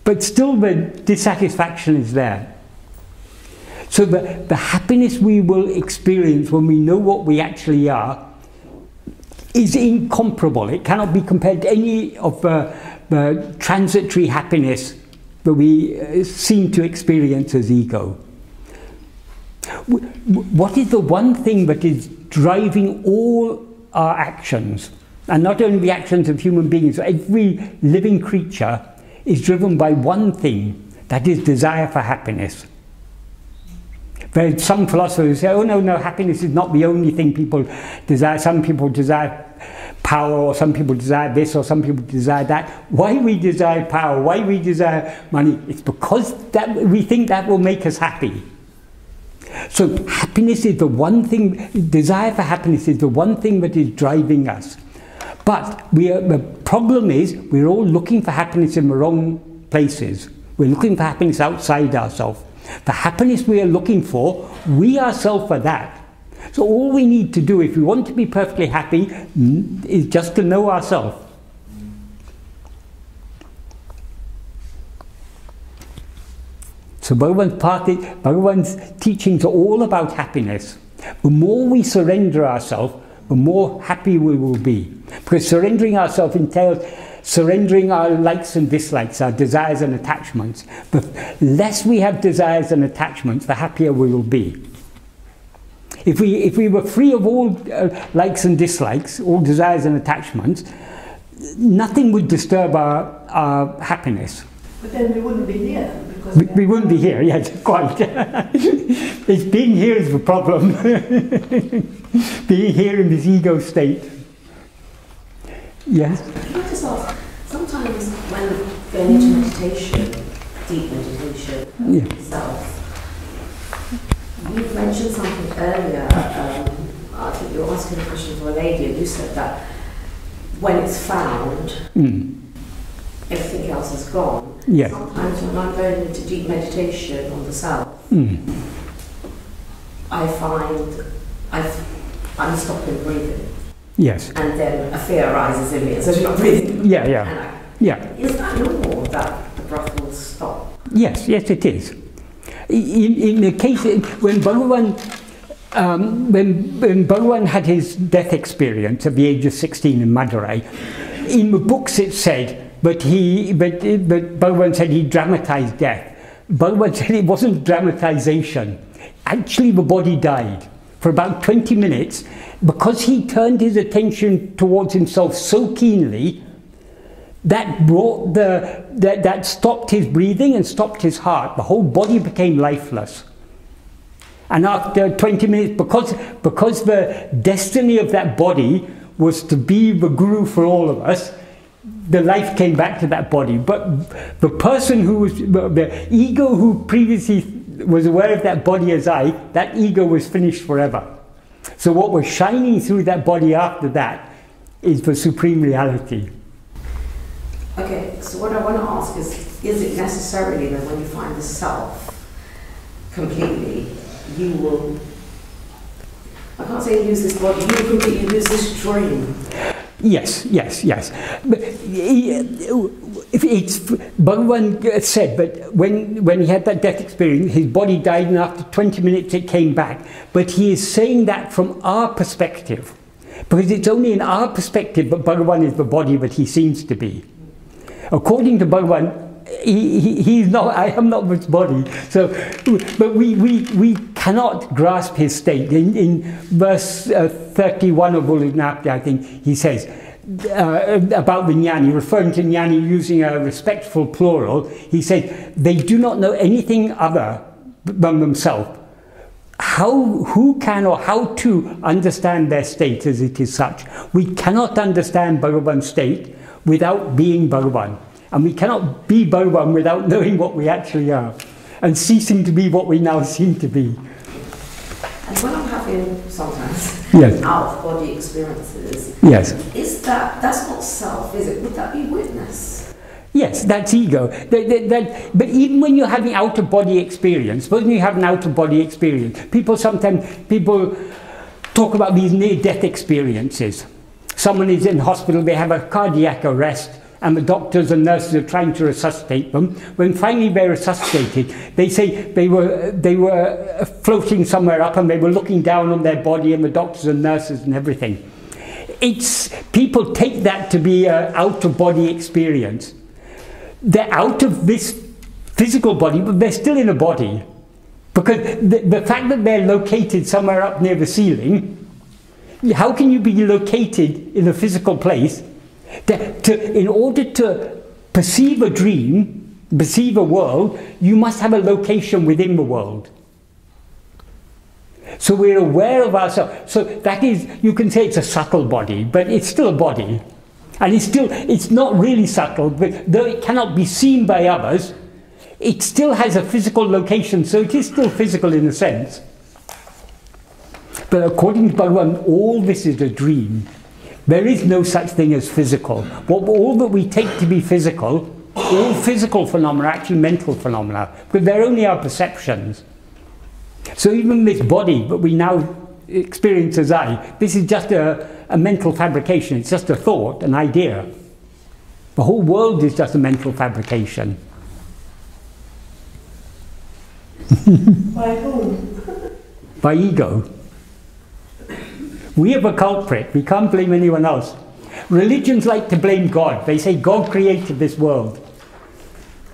But still the dissatisfaction is there. So the happiness we will experience when we know what we actually are is incomparable. It cannot be compared to any of the transitory happiness that we seem to experience as ego. What is the one thing that is driving all our actions? And not only the actions of human beings, every living creature is driven by one thing, that is desire for happiness. There are some philosophers who say, oh no, happiness is not the only thing people desire. Some people desire power, or some people desire this, or some people desire that. Why we desire power, why we desire money? It's because that we think that will make us happy. So happiness is the one thing, desire for happiness is the one thing that is driving us. But the problem is we're all looking for happiness in the wrong places. We're looking for happiness outside ourselves. The happiness we are looking for, we ourselves are that. So all we need to do if we want to be perfectly happy is just to know ourselves. So Bhagavan's teachings are all about happiness. The more we surrender ourselves, the more happy we will be. Because surrendering ourselves entails surrendering our likes and dislikes, our desires and attachments. The less we have desires and attachments, the happier we will be. If we were free of all likes and dislikes, all desires and attachments, nothing would disturb our happiness. But then we wouldn't be here. We wouldn't be here, yes, quite. It's being here is the problem. Being here in this ego state. Yes? Can I just ask, sometimes when going into meditation, deep meditation, itself, you mentioned something earlier, I think you were asking a question for a lady, and you said that when it's found, everything else is gone. Yes. Sometimes when I'm going into deep meditation on the self, I find I'm stopping breathing. Yes. And then a fear arises in me, so you're not breathing. Yeah. Is that normal that the breath will stop? Yes, it is. In the case when Bhagavan had his death experience at the age of 16 in Madurai, in the books it said, but Bhagavan said he dramatized death. Bhagavan said it wasn't dramatization. Actually, the body died for about 20 minutes because he turned his attention towards himself so keenly that that stopped his breathing and stopped his heart. The whole body became lifeless. And after 20 minutes, because the destiny of that body was to be the guru for all of us, the life came back to that body. But the person who was, the ego who previously was aware of that body as that ego was finished forever. So what was shining through that body after that is the supreme reality. Okay, so what I want to ask is it necessarily that when you find the self completely, you will, I can't say lose this body, you will completely lose this dream? Yes. But Bhagavan said, but when he had that death experience, his body died and after 20 minutes it came back. But he is saying that from our perspective. Because it's only in our perspective that Bhagavan is the body that he seems to be. According to Bhagavan, he's not, I am not this body. So, but we cannot grasp his state. In verse 31 of uḻaṉ, I think, he says, about the ஞāni, referring to ஞāni using a respectful plural, he says, they do not know anything other than themselves. Who can or how to understand their state as it is such? We cannot understand Bhagavan's state without being Bhagavan. And we cannot be Bhagavan without knowing what we actually are and ceasing to be what we now seem to be. And when I'm having sometimes Yes. out-of-body experiences, Yes. That's not self, is it? Would that be witness? Yes, that's ego. But even when you're having out-of-body experience, when you have an out-of-body experience, people talk about these near-death experiences. Someone is in hospital, they have a cardiac arrest, and the doctors and nurses are trying to resuscitate them. When finally they're resuscitated, they say they were floating somewhere up and they were looking down on their body, and the doctors and nurses and everything. People take that to be an out-of-body experience. They're out of this physical body, but they're still in a body. Because the fact that they're located somewhere up near the ceiling, how can you be located in a physical place? In order to perceive a dream, perceive a world, you must have a location within the world. So we're aware of ourselves. So that is, you can say it's a subtle body, but it's still a body. And it's not really subtle, but though it cannot be seen by others, it still has a physical location, so it is still physical in a sense. But according to Bhagavan, all this is a dream. There is no such thing as physical. All that we take to be physical, all physical phenomena are actually mental phenomena, because they're only our perceptions. So even this body that we now experience as I, this is just a mental fabrication. It's just a thought, an idea. The whole world is just a mental fabrication. By whom? By ego. We are the culprit. We can't blame anyone else. Religions like to blame God. They say God created this world.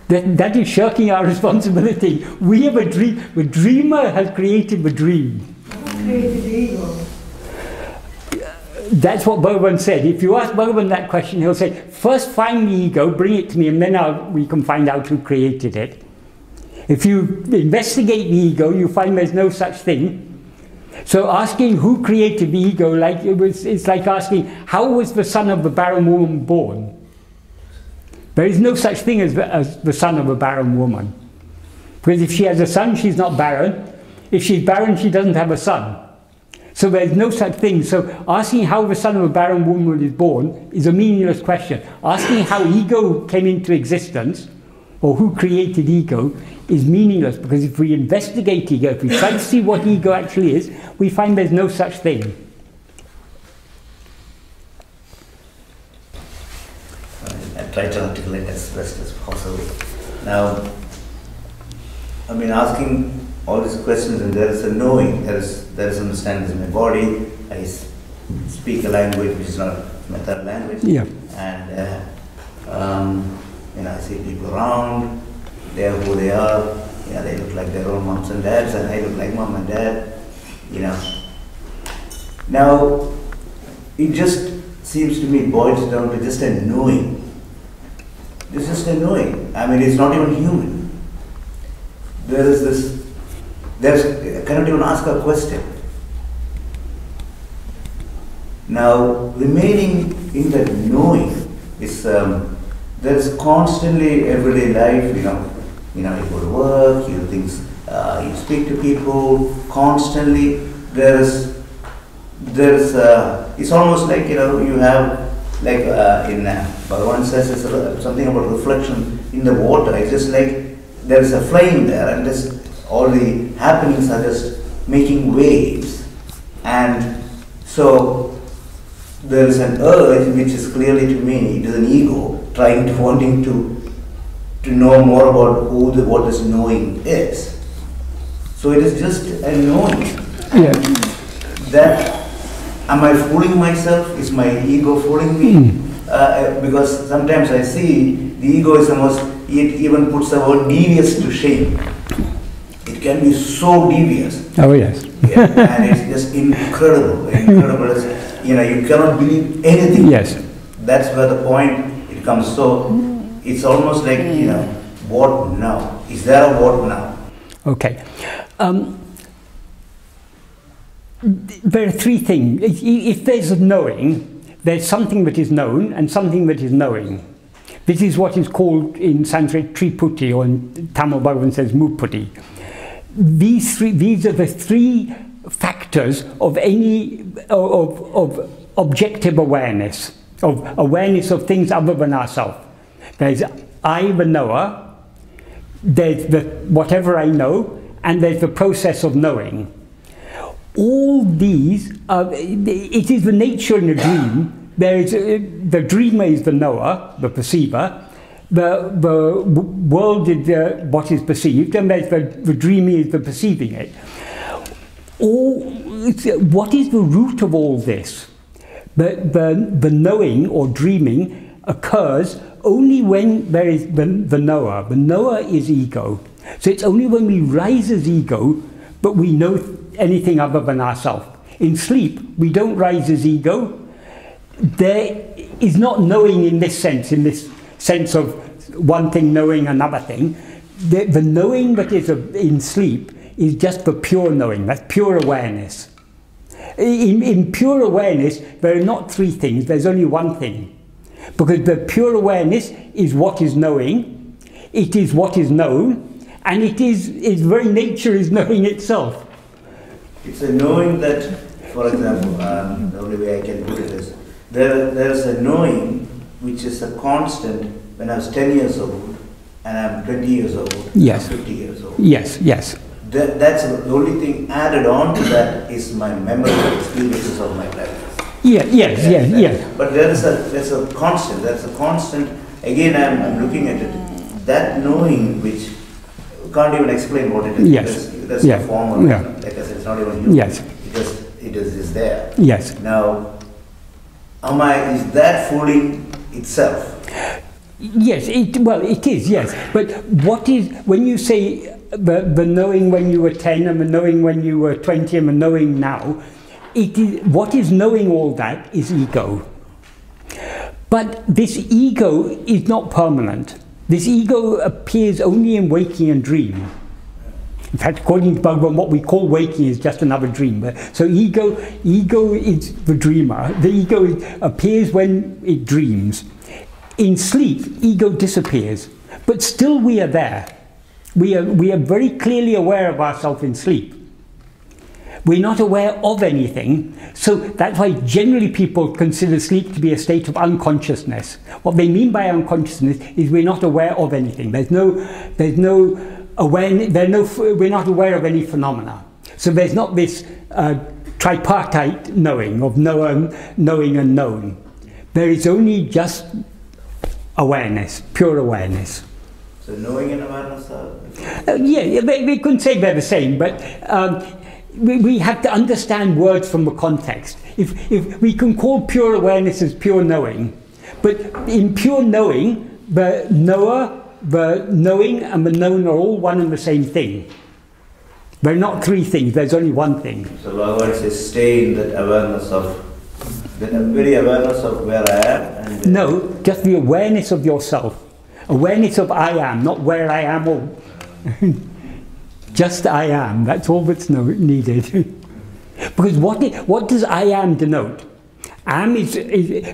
That is shirking our responsibility. We have a dream. The dreamer has created the dream. Who created the ego? That's what Bhagavan said. If you ask Bhagavan that question, he'll say, first find the ego, bring it to me, and then we can find out who created it. If you investigate the ego, you find there's no such thing. So asking who created the ego, it's like asking, how was the son of the barren woman born? There is no such thing as the son of a barren woman. Because if she has a son, she's not barren. If she's barren, she doesn't have a son. So there's no such thing. So asking how the son of a barren woman is born is a meaningless question. Asking how ego came into existence, or who created ego, is meaningless, because if we investigate ego, if we try to see what ego actually is, we find there's no such thing. I try to articulate as best as possible. Now, I've been asking all these questions, and there is a knowing, there is understanding in my body. I speak a language which is not my third language, Yeah. and I see people around. They are who they are. They look like their own moms and dads, and I look like mom and dad. Now, it just seems to me it boils down to just a knowing. It's just a knowing. I mean, it's not even human. I cannot even ask a question. Now, remaining in that knowing is, there is constantly everyday life, you go to work, you do things, you speak to people, constantly it's almost like, you have, like in Bhagavan says something about reflection in the water. It's just like there is a flame there, and all the happenings are just making waves. And so there is an urge which is clearly to me, it is an ego wanting to know more about what this knowing is. So it is just a knowing. Yeah. That am I fooling myself? Is my ego fooling me? Because sometimes I see the ego is almost, it even puts the word devious to shame. It can be so devious. Oh yes. Yeah, and it's just incredible. Incredible. You know, you cannot believe anything. Yes. That's where the point it comes. So it's almost like, you know, what now? Is there a what now? Okay. There are three things. If there's a knowing, there's something that is known and something that is knowing. This is what is called in Sanskrit Triputi, or in Tamil Bhagavan says Muputi. These are the three factors of any of objective awareness, of awareness of things other than ourselves. There's I, the knower, there's the whatever I know, and there's the process of knowing. All these are, it is the nature in a dream. There is the dreamer is the knower, the perceiver. The world is what is perceived, and there's the dreaming is the perceiving it. What is the root of all this? The knowing or dreaming occurs only when there is the knower. The knower is ego. So it's only when we rise as ego but we know anything other than ourselves. In sleep, we don't rise as ego. There is not knowing in this sense of one thing knowing another thing. The knowing that is in sleep is just the pure knowing, that's pure awareness. In pure awareness, there are not three things, there's only one thing. Because the pure awareness is what is knowing, it is what is known, and its very nature is knowing itself. It's a knowing that, for example, the only way I can put it is, there's a knowing which is a constant when I was 10 years old, and I'm 20 years old, yes. I'm 50 years old. Yes, yes. That's the only thing added on to that is my memory experiences of my life. Yeah, yes. But there's a constant, again I'm looking at it, that knowing which can't even explain what it is. Yes. That's a form of, like I said, it's not even human. Yes. It is there. Yes. Now, is that fooling itself? Yes, it is, yes. But what is, when you say the knowing when you were 10 and the knowing when you were 20 and the knowing now, what is knowing all that is ego. But this ego is not permanent. This ego appears only in waking and dream. In fact, according to Bhagavan, what we call waking is just another dream. So ego is the dreamer. The ego appears when it dreams. In sleep, ego disappears, but still we are there. We are very clearly aware of ourselves in sleep. We're not aware of anything, so that's why generally people consider sleep to be a state of unconsciousness. What they mean by unconsciousness is we're not aware of anything. There's no awareness. We're not aware of any phenomena. So there's not this tripartite knowing of knower, knowing and known. There is only just awareness, pure awareness. So knowing and awareness are... yeah, we couldn't say they're the same, but we have to understand words from the context. If we can call pure awareness as pure knowing, but in pure knowing, the knower, the knowing and the known are all one and the same thing. They're not three things, there's only one thing. So Bhagavan says stay in that awareness of, the very awareness of where I am? And no, just the awareness of yourself. Awareness of I am, not where I am or... just I am, that's all that's needed. Because what does I am denote? Am is,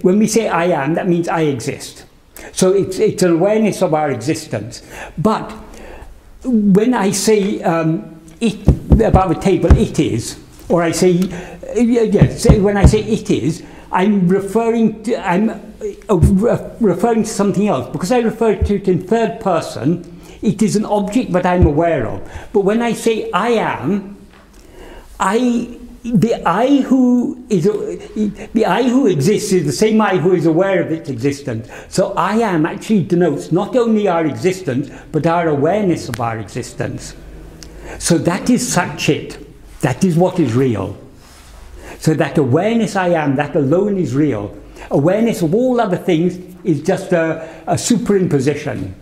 when we say I am, that means I exist. So it's an awareness of our existence. But when I say about the table, it is, or I say, when I say it is, I'm referring to something else. Because I refer to it in third person, it is an object that I'm aware of. But when I say I am, the I who exists is the same I who is aware of its existence. So I am actually denotes not only our existence, but our awareness of our existence. So that is Satchit. That is what is real. So that awareness I am, that alone is real. Awareness of all other things is just a superimposition.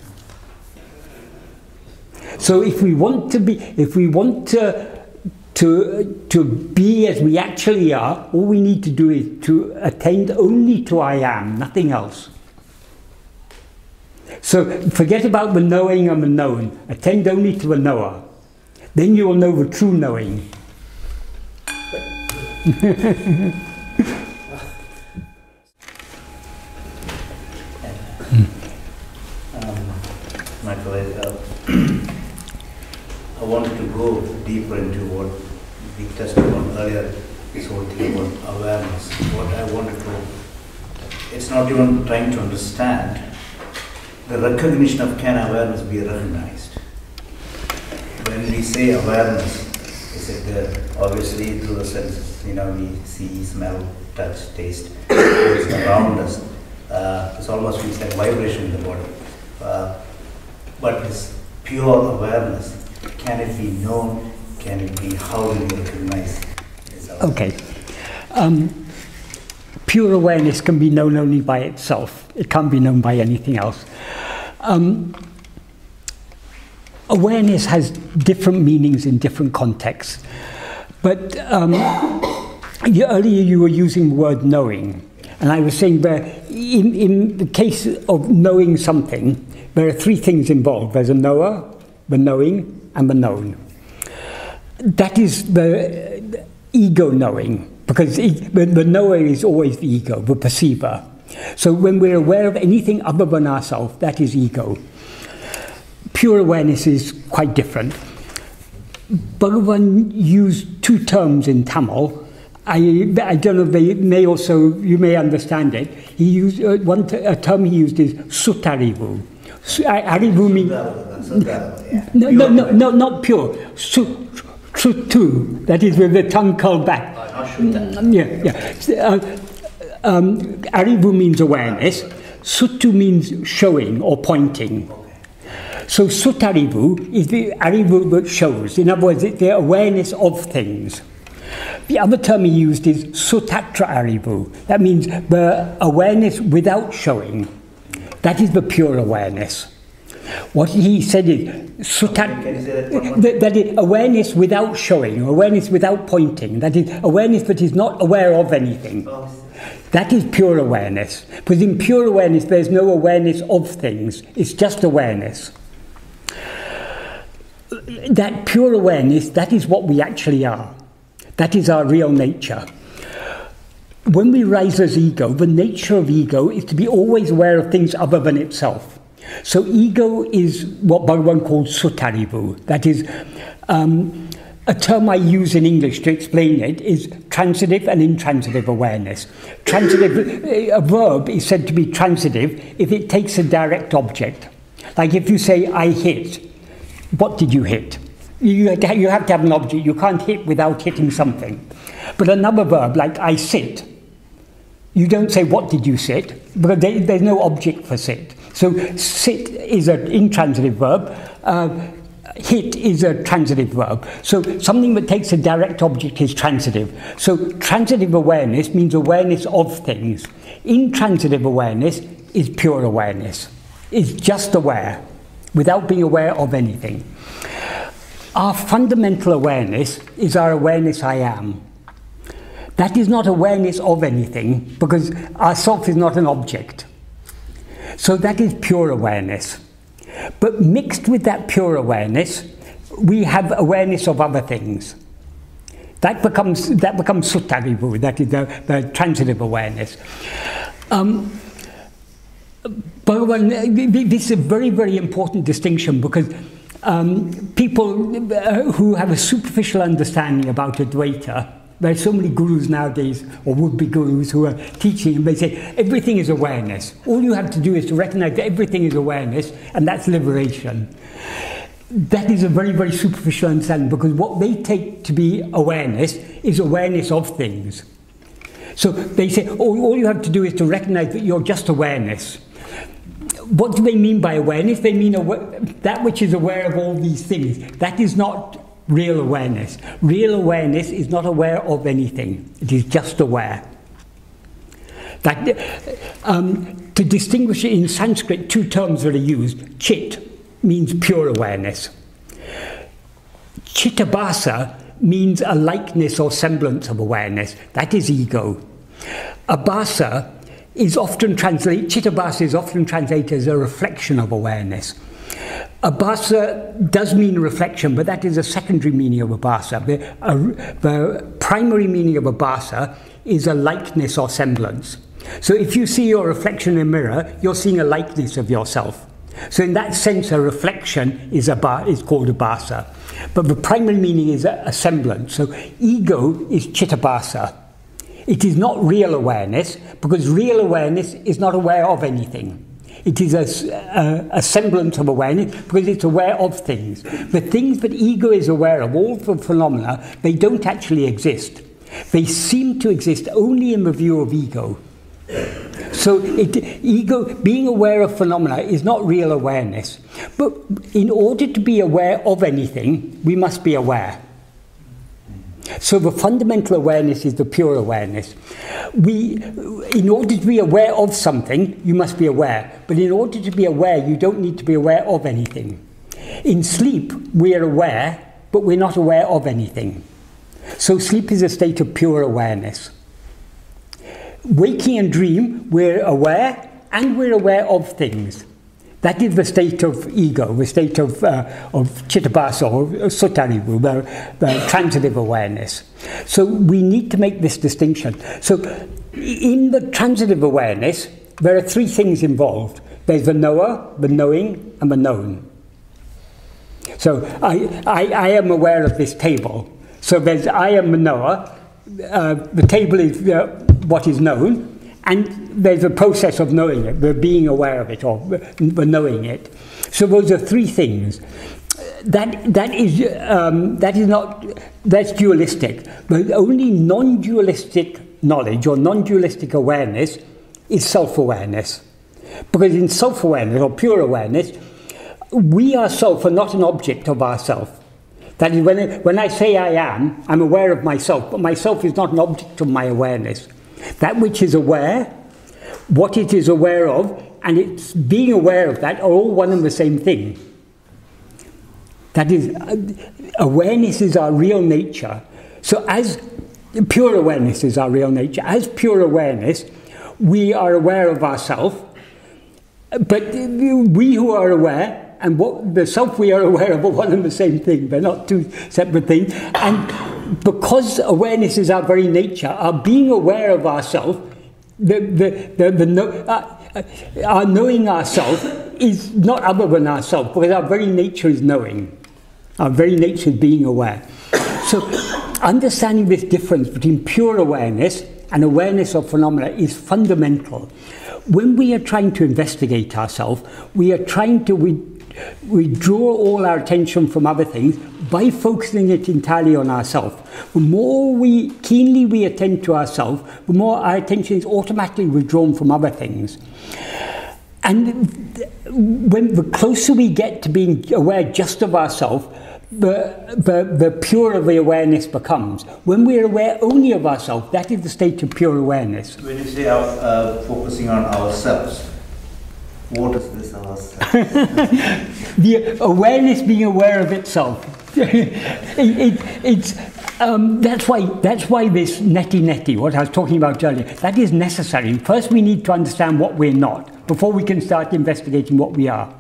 So if we want to be, to be as we actually are, all we need to do is to attend only to I am, nothing else. So forget about the knowing and the known. Attend only to the knower. Then you will know the true knowing. I wanted to go deeper into what we touched upon earlier, this whole thing about awareness. What I wanted to, it's not even trying to understand the recognition of can awareness be recognized. When we say awareness, it's like obviously through the senses, we see, smell, touch, taste, what's around us. It's almost feels like vibration in the body. But this pure awareness, can it be known? Can it be, how do we recognize this awareness? Okay. Pure awareness can be known only by itself. It can't be known by anything else. Awareness has different meanings in different contexts. But earlier you were using the word knowing. And I was saying that in the case of knowing something, there are three things involved. There's a knower, the knowing, and the known. That is the ego knowing, because the knower is always the ego, the perceiver. So when we're aware of anything other than ourselves, that is ego. Pure awareness is quite different. Bhagavan used two terms in Tamil. I don't know, you may understand it. He used, a term he used is sutarivu. Arivu means... No, not pure. Sutu, that is with the tongue curled back. Arivu means awareness. Sutu means showing or pointing. So sutarivu is the arivu that shows. In other words, it's the awareness of things. The other term he used is sutatra arivu. That means the awareness without showing. That is the pure awareness. What he said is that is awareness without showing, awareness without pointing. That is awareness that is not aware of anything. That is pure awareness. Because in pure awareness there is no awareness of things. It's just awareness. That pure awareness, that is what we actually are. That is our real nature. When we rise as ego, the nature of ego is to be always aware of things other than itself. So ego is what Bhagavan calls sutarivu. That is, a term I use in English to explain it is transitive and intransitive awareness. Transitive, a verb is said to be transitive if it takes a direct object. Like if you say, I hit, what did you hit? You have to have an object. You can't hit without hitting something. But another verb, like I sit, you don't say, what did you sit? Because there's no object for sit. So sit is an intransitive verb. Hit is a transitive verb. So something that takes a direct object is transitive. So transitive awareness means awareness of things. Intransitive awareness is pure awareness. It's just aware, without being aware of anything. Our fundamental awareness is our awareness I am. That is not awareness of anything, because our self is not an object. So that is pure awareness. But mixed with that pure awareness, we have awareness of other things. That becomes sutarivu, that is the transitive awareness. Bhagavan, this is a very, very important distinction, because people who have a superficial understanding about Advaita, there are so many gurus nowadays, or would-be gurus, who are teaching, and they say everything is awareness. All you have to do is to recognize that everything is awareness, and that's liberation. That is a very, very superficial understanding, because what they take to be awareness is awareness of things. So they say all you have to do is to recognize that you're just awareness. What do they mean by awareness? They mean that which is aware of all these things. That is not real awareness. Real awareness is not aware of anything. It is just aware. That, to distinguish it in Sanskrit, two terms that are used. Chit means pure awareness. Chittabhasa means a likeness or semblance of awareness. That is ego. Abhasa is often translated, Chittabhasa is often translated as a reflection of awareness. Abhasa does mean reflection, but that is a secondary meaning of abhasa. The primary meaning of abhasa is a likeness or semblance. So if you see your reflection in a mirror, you're seeing a likeness of yourself. So in that sense, a reflection is called abhasa. But the primary meaning is a semblance. So ego is chittabhasa. It is not real awareness, because real awareness is not aware of anything. It is a semblance of awareness because it's aware of things. The things that ego is aware of, all the phenomena, they don't actually exist. They seem to exist only in the view of ego. So ego, being aware of phenomena, is not real awareness. But in order to be aware of anything, we must be aware. So the fundamental awareness is the pure awareness. In order to be aware of something, you must be aware. But in order to be aware, you don't need to be aware of anything. In sleep, we are aware, but we're not aware of anything. So sleep is a state of pure awareness. Waking and dream, we're aware, and we're aware of things. That is the state of ego, the state of chittabhasa or sutarivu, the transitive awareness. So we need to make this distinction. So in the transitive awareness, there are three things involved. There's the knower, the knowing, and the known. So I am aware of this table. So there's I am the knower, the table is what is known, and there's a process of knowing it, the being aware of it, or the knowing it. So those are three things. That's dualistic. But only non-dualistic knowledge or non-dualistic awareness is self-awareness. Because in self-awareness or pure awareness, we ourselves are not an object of ourself. That is, when I say I am, I'm aware of myself, but myself is not an object of my awareness. That which is aware, what it is aware of, and it's being aware of that are all one and the same thing. That is, awareness is our real nature. So as pure awareness is our real nature, as pure awareness, we are aware of ourselves, but we who are aware and the self we are aware of are one and the same thing. They're not two separate things. And because awareness is our very nature, our being aware of ourselves, our knowing ourselves is not other than ourselves, because our very nature is knowing. Our very nature is being aware. So understanding this difference between pure awareness and awareness of phenomena is fundamental. When we are trying to investigate ourselves, we are trying to withdraw all our attention from other things by focusing it entirely on ourselves. The more keenly we attend to ourselves, the more our attention is automatically withdrawn from other things. And the closer we get to being aware just of ourselves, the purer the awareness becomes. When we're aware only of ourselves, that is the state of pure awareness. When you say focusing on ourselves, what is this ourselves? The awareness being aware of itself. That's why this neti, what I was talking about earlier, that is necessary. First we need to understand what we're not, before we can start investigating what we are.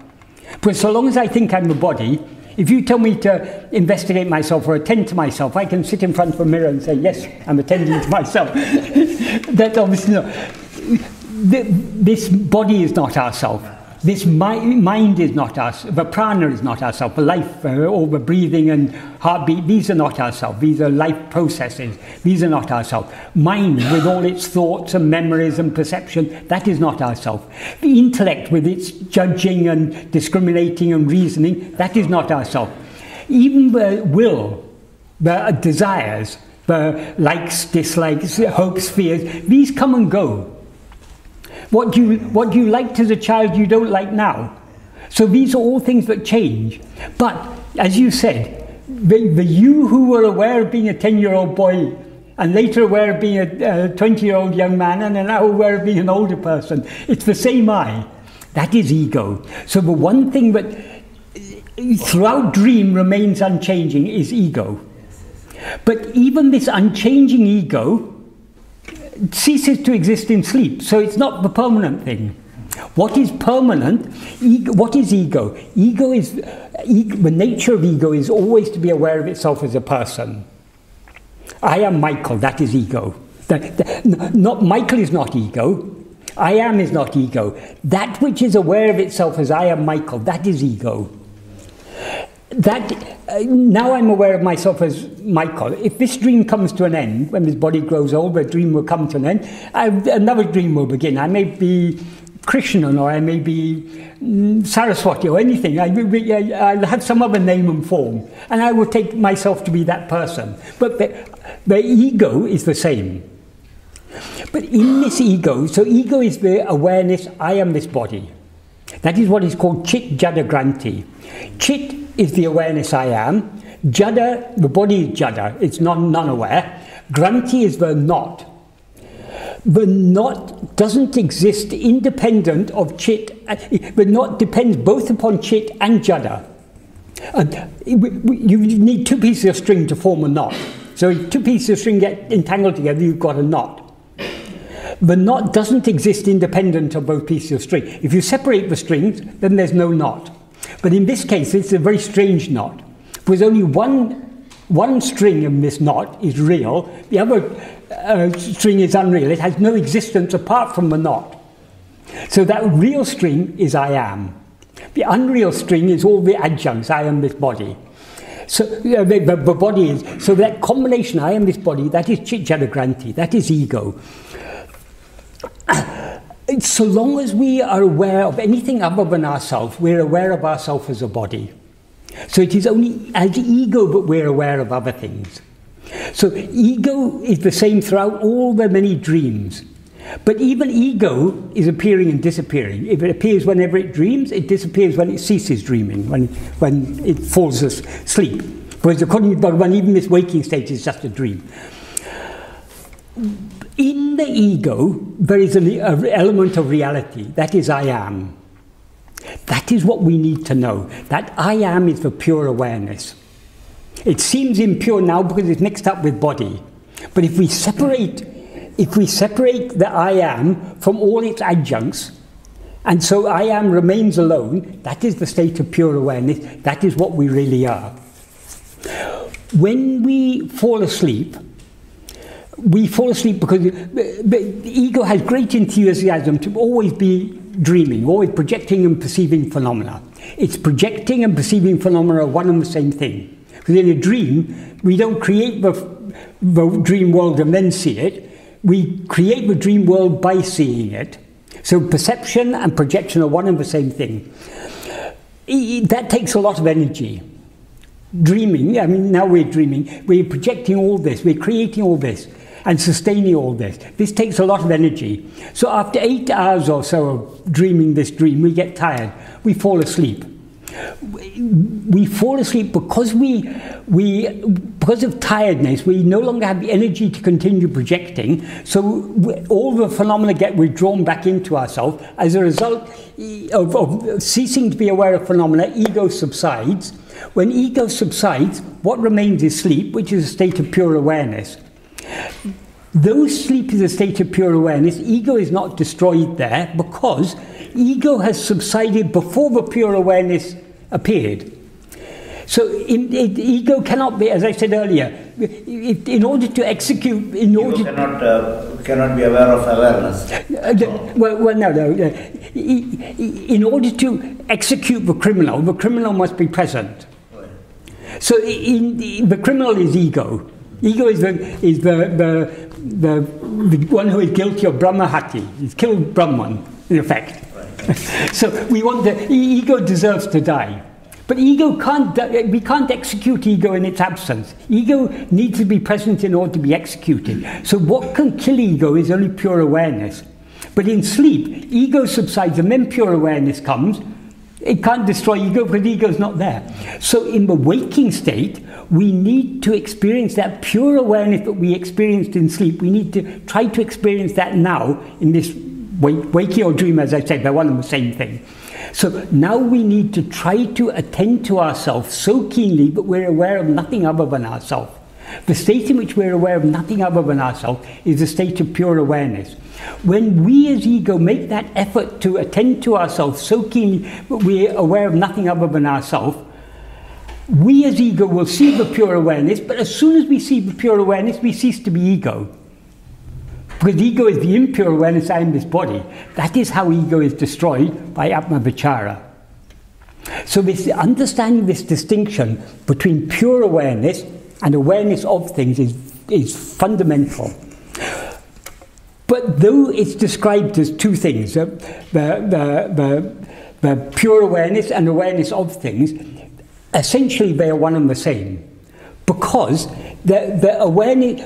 Because so long as I think I'm the body, if you tell me to investigate myself or attend to myself, I can sit in front of a mirror and say, yes, I'm attending to myself. That's obviously not. This body is not ourself. This mind is not us. The prana is not ourself. The life, all the breathing and heartbeat, these are not ourself. These are life processes. These are not ourself. Mind, with all its thoughts and memories and perception, that is not ourself. The intellect, with its judging and discriminating and reasoning, that is not ourself. Even the will, the desires, the likes, dislikes, hopes, fears, these come and go. What you liked as a child, you don't like now. So these are all things that change. But, as you said, The you who were aware of being a 10-year-old boy and later aware of being a 20-year-old young man and are now aware of being an older person, it's the same I. That is ego. So the one thing that throughout dream remains unchanging is ego. But even this unchanging ego ceases to exist in sleep, so it's not the permanent thing. What is permanent? What is ego? Ego is, the nature of ego is always to be aware of itself as a person. I am Michael, that is ego. Michael is not ego. I am is not ego. That which is aware of itself as I am Michael, that is ego. Now I'm aware of myself as Michael. If this dream comes to an end, when this body grows old, the dream will come to an end, another dream will begin. I may be Krishnan, or I may be Saraswati, or anything. I'll have some other name and form, and I will take myself to be that person. But the ego is the same. But in this ego, so ego is the awareness, I am this body. That is what is called Chit Jada Granti. Chit is the awareness I am. Jada, the body is Jada, it's non-aware. Granti is the not. The not doesn't exist independent of Chit. The not depends both upon Chit and Jada. You need two pieces of string to form a knot. So if two pieces of string get entangled together, you've got a knot. The knot doesn't exist independent of both pieces of string. If you separate the strings, then there's no knot. But in this case, it's a very strange knot. Because only one string in this knot is real, the other string is unreal. It has no existence apart from the knot. So that real string is I am. The unreal string is all the adjuncts, I am this body. So the body is, so that combination, I am this body, that is Chit Jada Granti, that is ego. So long as we are aware of anything other than ourselves, we're aware of ourselves as a body. So it is only as ego that we're aware of other things. So ego is the same throughout all the many dreams. But even ego is appearing and disappearing. If it appears whenever it dreams, it disappears when it ceases dreaming, when it falls asleep. Whereas according to Bhagavan, even this waking state is just a dream. In the ego, there is an element of reality. That is I am. That is what we need to know. That I am is the pure awareness. It seems impure now because it's mixed up with body. But if we separate the I am from all its adjuncts, and so I am remains alone, that is the state of pure awareness. That is what we really are. When we fall asleep because the ego has great enthusiasm to always be dreaming, always projecting and perceiving phenomena. It's projecting and perceiving phenomena are one and the same thing. Because in a dream, we don't create the dream world and then see it. We create the dream world by seeing it. So perception and projection are one and the same thing. That takes a lot of energy. Dreaming, I mean, now we're dreaming, we're projecting all this, we're creating all this, and sustaining all this. This takes a lot of energy. So after 8 hours or so of dreaming this dream, we get tired, we fall asleep. We fall asleep because because of tiredness, we no longer have the energy to continue projecting, so all the phenomena get withdrawn back into ourselves. As a result of ceasing to be aware of phenomena, ego subsides. When ego subsides, what remains is sleep, which is a state of pure awareness. Though sleep is a state of pure awareness, ego is not destroyed there because ego has subsided before the pure awareness appeared. So ego cannot be, as I said earlier, in order to execute... Ego cannot be aware of awareness. No. In order to execute the criminal must be present. Right. So the criminal is ego. Ego is the one who is guilty of Brahmahati. He's killed Brahman, in effect. Right. So we want the ego deserves to die. But ego we can't execute ego in its absence. Ego needs to be present in order to be executed. So what can kill ego is only pure awareness. But in sleep, ego subsides and then pure awareness comes. It can't destroy ego because ego is not there. So in the waking state, we need to experience that pure awareness that we experienced in sleep. We need to try to experience that now in this waking or dream, as I said, they're one and the same thing. So now we need to try to attend to ourselves so keenly that we're aware of nothing other than ourselves. The state in which we're aware of nothing other than ourselves is a state of pure awareness. When we as ego make that effort to attend to ourselves so keenly that we're aware of nothing other than ourselves, we as ego will see the pure awareness, but as soon as we see the pure awareness, we cease to be ego. Because ego is the impure awareness, I am this body. That is how ego is destroyed by Atma-vichara. So this understanding this distinction between pure awareness and awareness of things is fundamental. But though it's described as two things, the pure awareness and awareness of things, essentially they are one and the same. Because the awareness,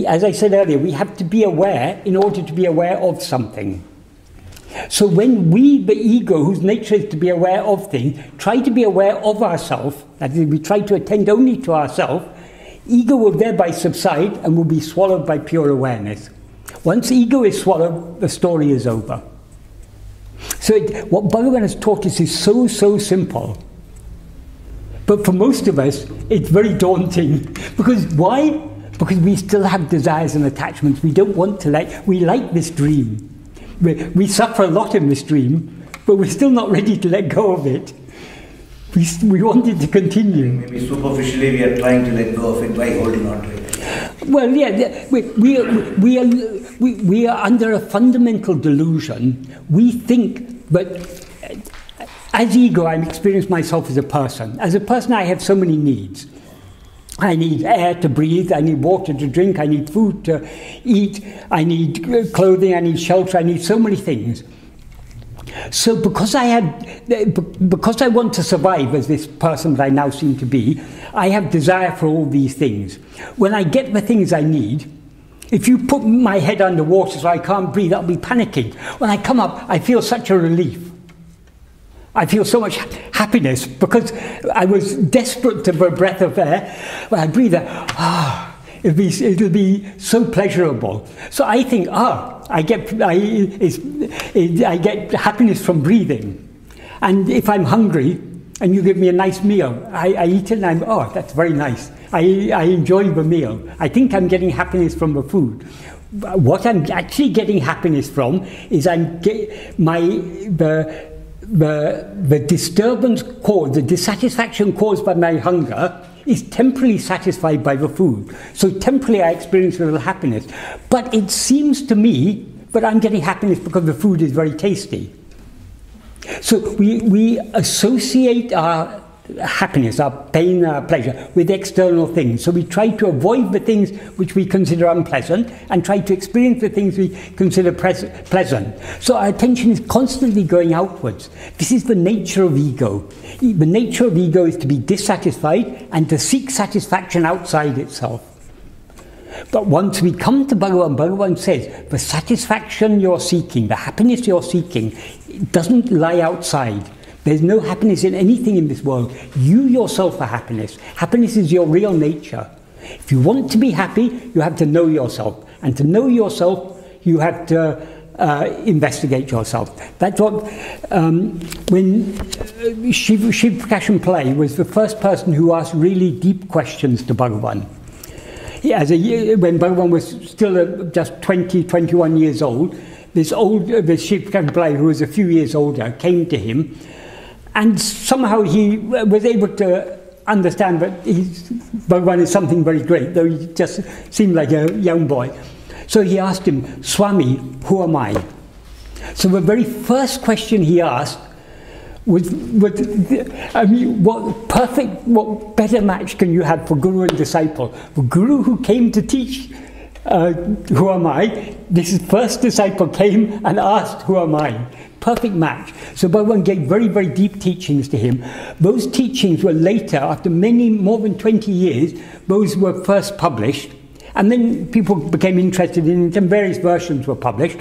as I said earlier, we have to be aware in order to be aware of something. So when we, the ego, whose nature is to be aware of things, try to be aware of ourselves, that is, we try to attend only to ourselves, ego will thereby subside and will be swallowed by pure awareness. Once ego is swallowed, the story is over. So what Bhagavan has taught us is so simple. But for most of us, it's very daunting. Because why? Because we still have desires and attachments. We don't want to we like this dream. We suffer a lot in this dream, but we're still not ready to let go of it. We want it to continue. Maybe superficially we are trying to let go of it by holding on to it. Well, yeah, we are under a fundamental delusion. We think that as ego, I'm experiencing myself as a person. As a person, I have so many needs. I need air to breathe, I need water to drink, I need food to eat, I need clothing, I need shelter, I need so many things. So because I want to survive as this person that I now seem to be, I have desire for all these things. When I get the things I need, if you put my head under water so I can't breathe, I'll be panicking. When I come up, I feel such a relief. I feel so much happiness because I was desperate for a breath of air. When I breathe it, it'll be so pleasurable. So I think, I get happiness from breathing. And if I'm hungry and you give me a nice meal, I eat it and that's very nice. I enjoy the meal. I think I'm getting happiness from the food. What I'm actually getting happiness from is the disturbance caused, the dissatisfaction caused by my hunger is temporarily satisfied by the food. So temporarily I experience a little happiness. But it seems to me that I'm getting happiness because the food is very tasty. So we associate our happiness, our pain, our pleasure with external things. So we try to avoid the things which we consider unpleasant and try to experience the things we consider pleasant. So our attention is constantly going outwards. This is the nature of ego. The nature of ego is to be dissatisfied and to seek satisfaction outside itself. But once we come to Bhagavan, Bhagavan says, the satisfaction you're seeking, the happiness you're seeking, it doesn't lie outside. There's no happiness in anything in this world. You yourself are happiness. Happiness is your real nature. If you want to be happy, you have to know yourself. And to know yourself, you have to investigate yourself. That's what, when Shiv Prakasham Pillai was the first person who asked really deep questions to Bhagavan. When Bhagavan was still just 20, 21 years old, this Shiv Prakasham Pillai, who was a few years older, came to him. And somehow he was able to understand that Bhagavan is something very great, though he just seemed like a young boy. So he asked him, Swami, who am I? So the very first question he asked was what better match can you have for guru and disciple? The guru who came to teach who am I, this first disciple came and asked, who am I? Perfect match. So Bhagavan gave very, very deep teachings to him. Those teachings were later, after more than 20 years, those were first published. And then people became interested in it and various versions were published.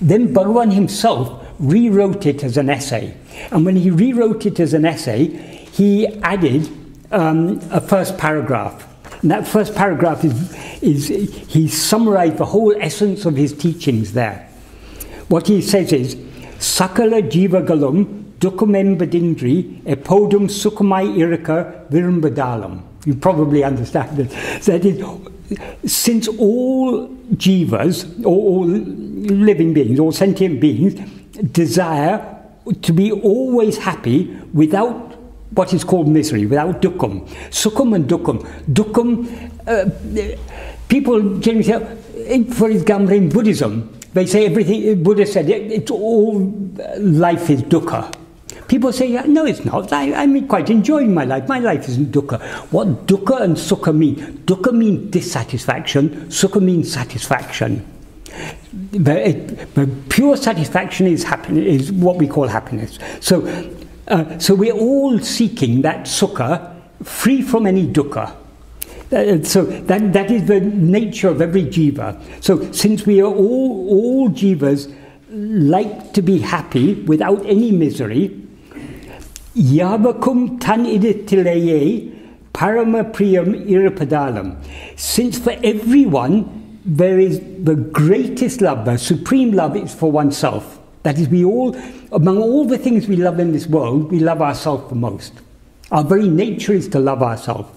Then Bhagavan himself rewrote it as an essay. And when he rewrote it as an essay, he added a first paragraph. And that first paragraph he summarized the whole essence of his teachings there. What he says is, Sakala jivagalum dukkhamembadindri epodum sukhamai iraka virumbadalam. You probably understand it. So that is, since all jivas, all living beings, all sentient beings, desire to be always happy without what is called misery, without dukkham. Sukham and dukkham. Dukkham, people generally say, for example, in Buddhism, they say everything, Buddha said, it's all life is dukkha. People say, no, it's not. I'm quite enjoying my life. My life isn't dukkha. What dukkha and sukha mean? Dukkha means dissatisfaction, sukha means satisfaction. The pure satisfaction is happiness, is what we call happiness. So we're all seeking that sukha free from any dukkha. So that is the nature of every jiva. So since we are all jivas like to be happy without any misery, yāvakum taṉṇaittā parama priyam irupadalam. Since for everyone there is the greatest love, the supreme love is for oneself. That is, we all, among all the things we love in this world, we love ourselves the most. Our very nature is to love ourselves.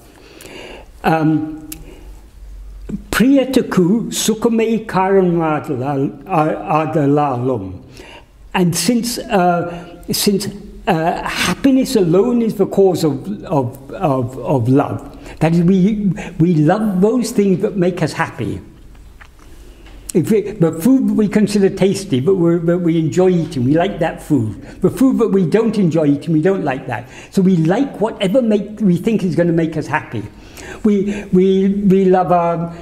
Priyatakku sukhamai karanmadhalalum. And since happiness alone is the cause of love, that is, we love those things that make us happy. The food that we consider tasty, but we enjoy eating, we like that food. The food that we don't enjoy eating, we don't like that. So we like whatever we think is going to make us happy. We love our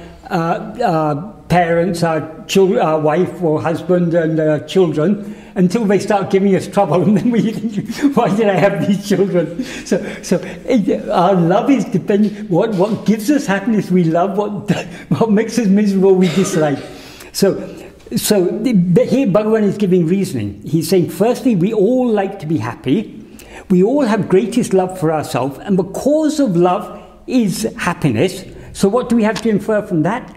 parents, our wife or husband and children, until they start giving us trouble, and then we think, why did I have these children? So our love is dependent. What gives us happiness we love, what makes us miserable we dislike. So here Bhagavan is giving reasoning. He's saying, firstly, we all like to be happy. We all have greatest love for ourselves, and the cause of love is happiness. So what do we have to infer from that?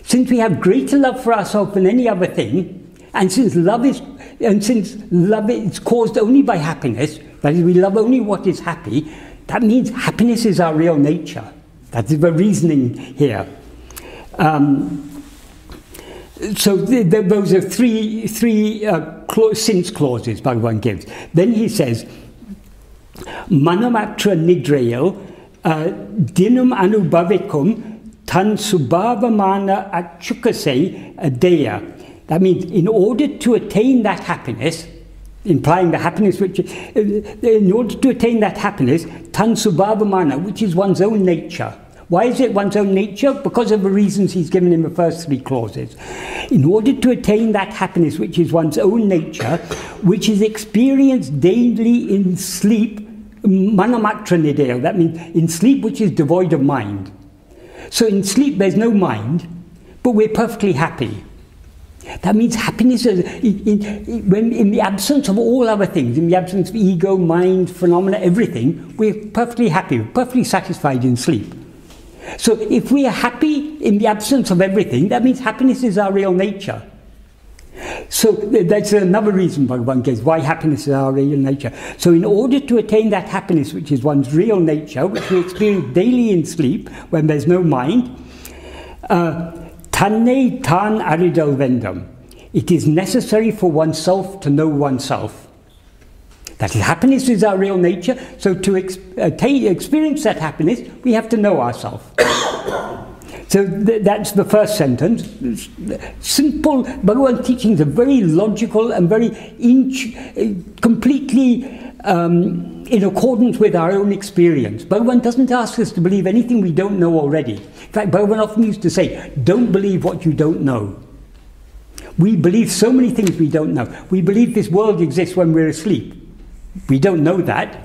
Since we have greater love for ourselves than any other thing, and since love is caused only by happiness, that is, we love only what is happy, that means happiness is our real nature. That is the reasoning here. So those are three since clauses Bhagavan gives. Then he says, Manamatra nidrayal dinam anubhavikum tan subhavamana achukase adeya. That means in order to attain that happiness, implying the happiness which, in order to attain that happiness, tan subhavamana, which is one's own nature. Why is it one's own nature? Because of the reasons he's given in the first three clauses. In order to attain that happiness, which is one's own nature, which is experienced daily in sleep, manamatra nidaya, that means in sleep which is devoid of mind. So in sleep there's no mind, but we're perfectly happy. That means happiness is when in the absence of all other things, in the absence of ego, mind, phenomena, everything, we're perfectly happy, we're perfectly satisfied in sleep. So if we are happy in the absence of everything, that means happiness is our real nature. So that's another reason Bhagavan gives why happiness is our real nature. So in order to attain that happiness, which is one's real nature, which we experience daily in sleep when there's no mind, taṉṇai tān aridalvendam. It is necessary for oneself to know oneself. That is, happiness is our real nature, so to experience that happiness, we have to know ourselves. So that's the first sentence. Simple, Bhagavan's teachings are very logical and very completely in accordance with our own experience. Bhagavan doesn't ask us to believe anything we don't know already. In fact, Bhagavan often used to say, don't believe what you don't know. We believe so many things we don't know. We believe this world exists when we're asleep. We don't know that.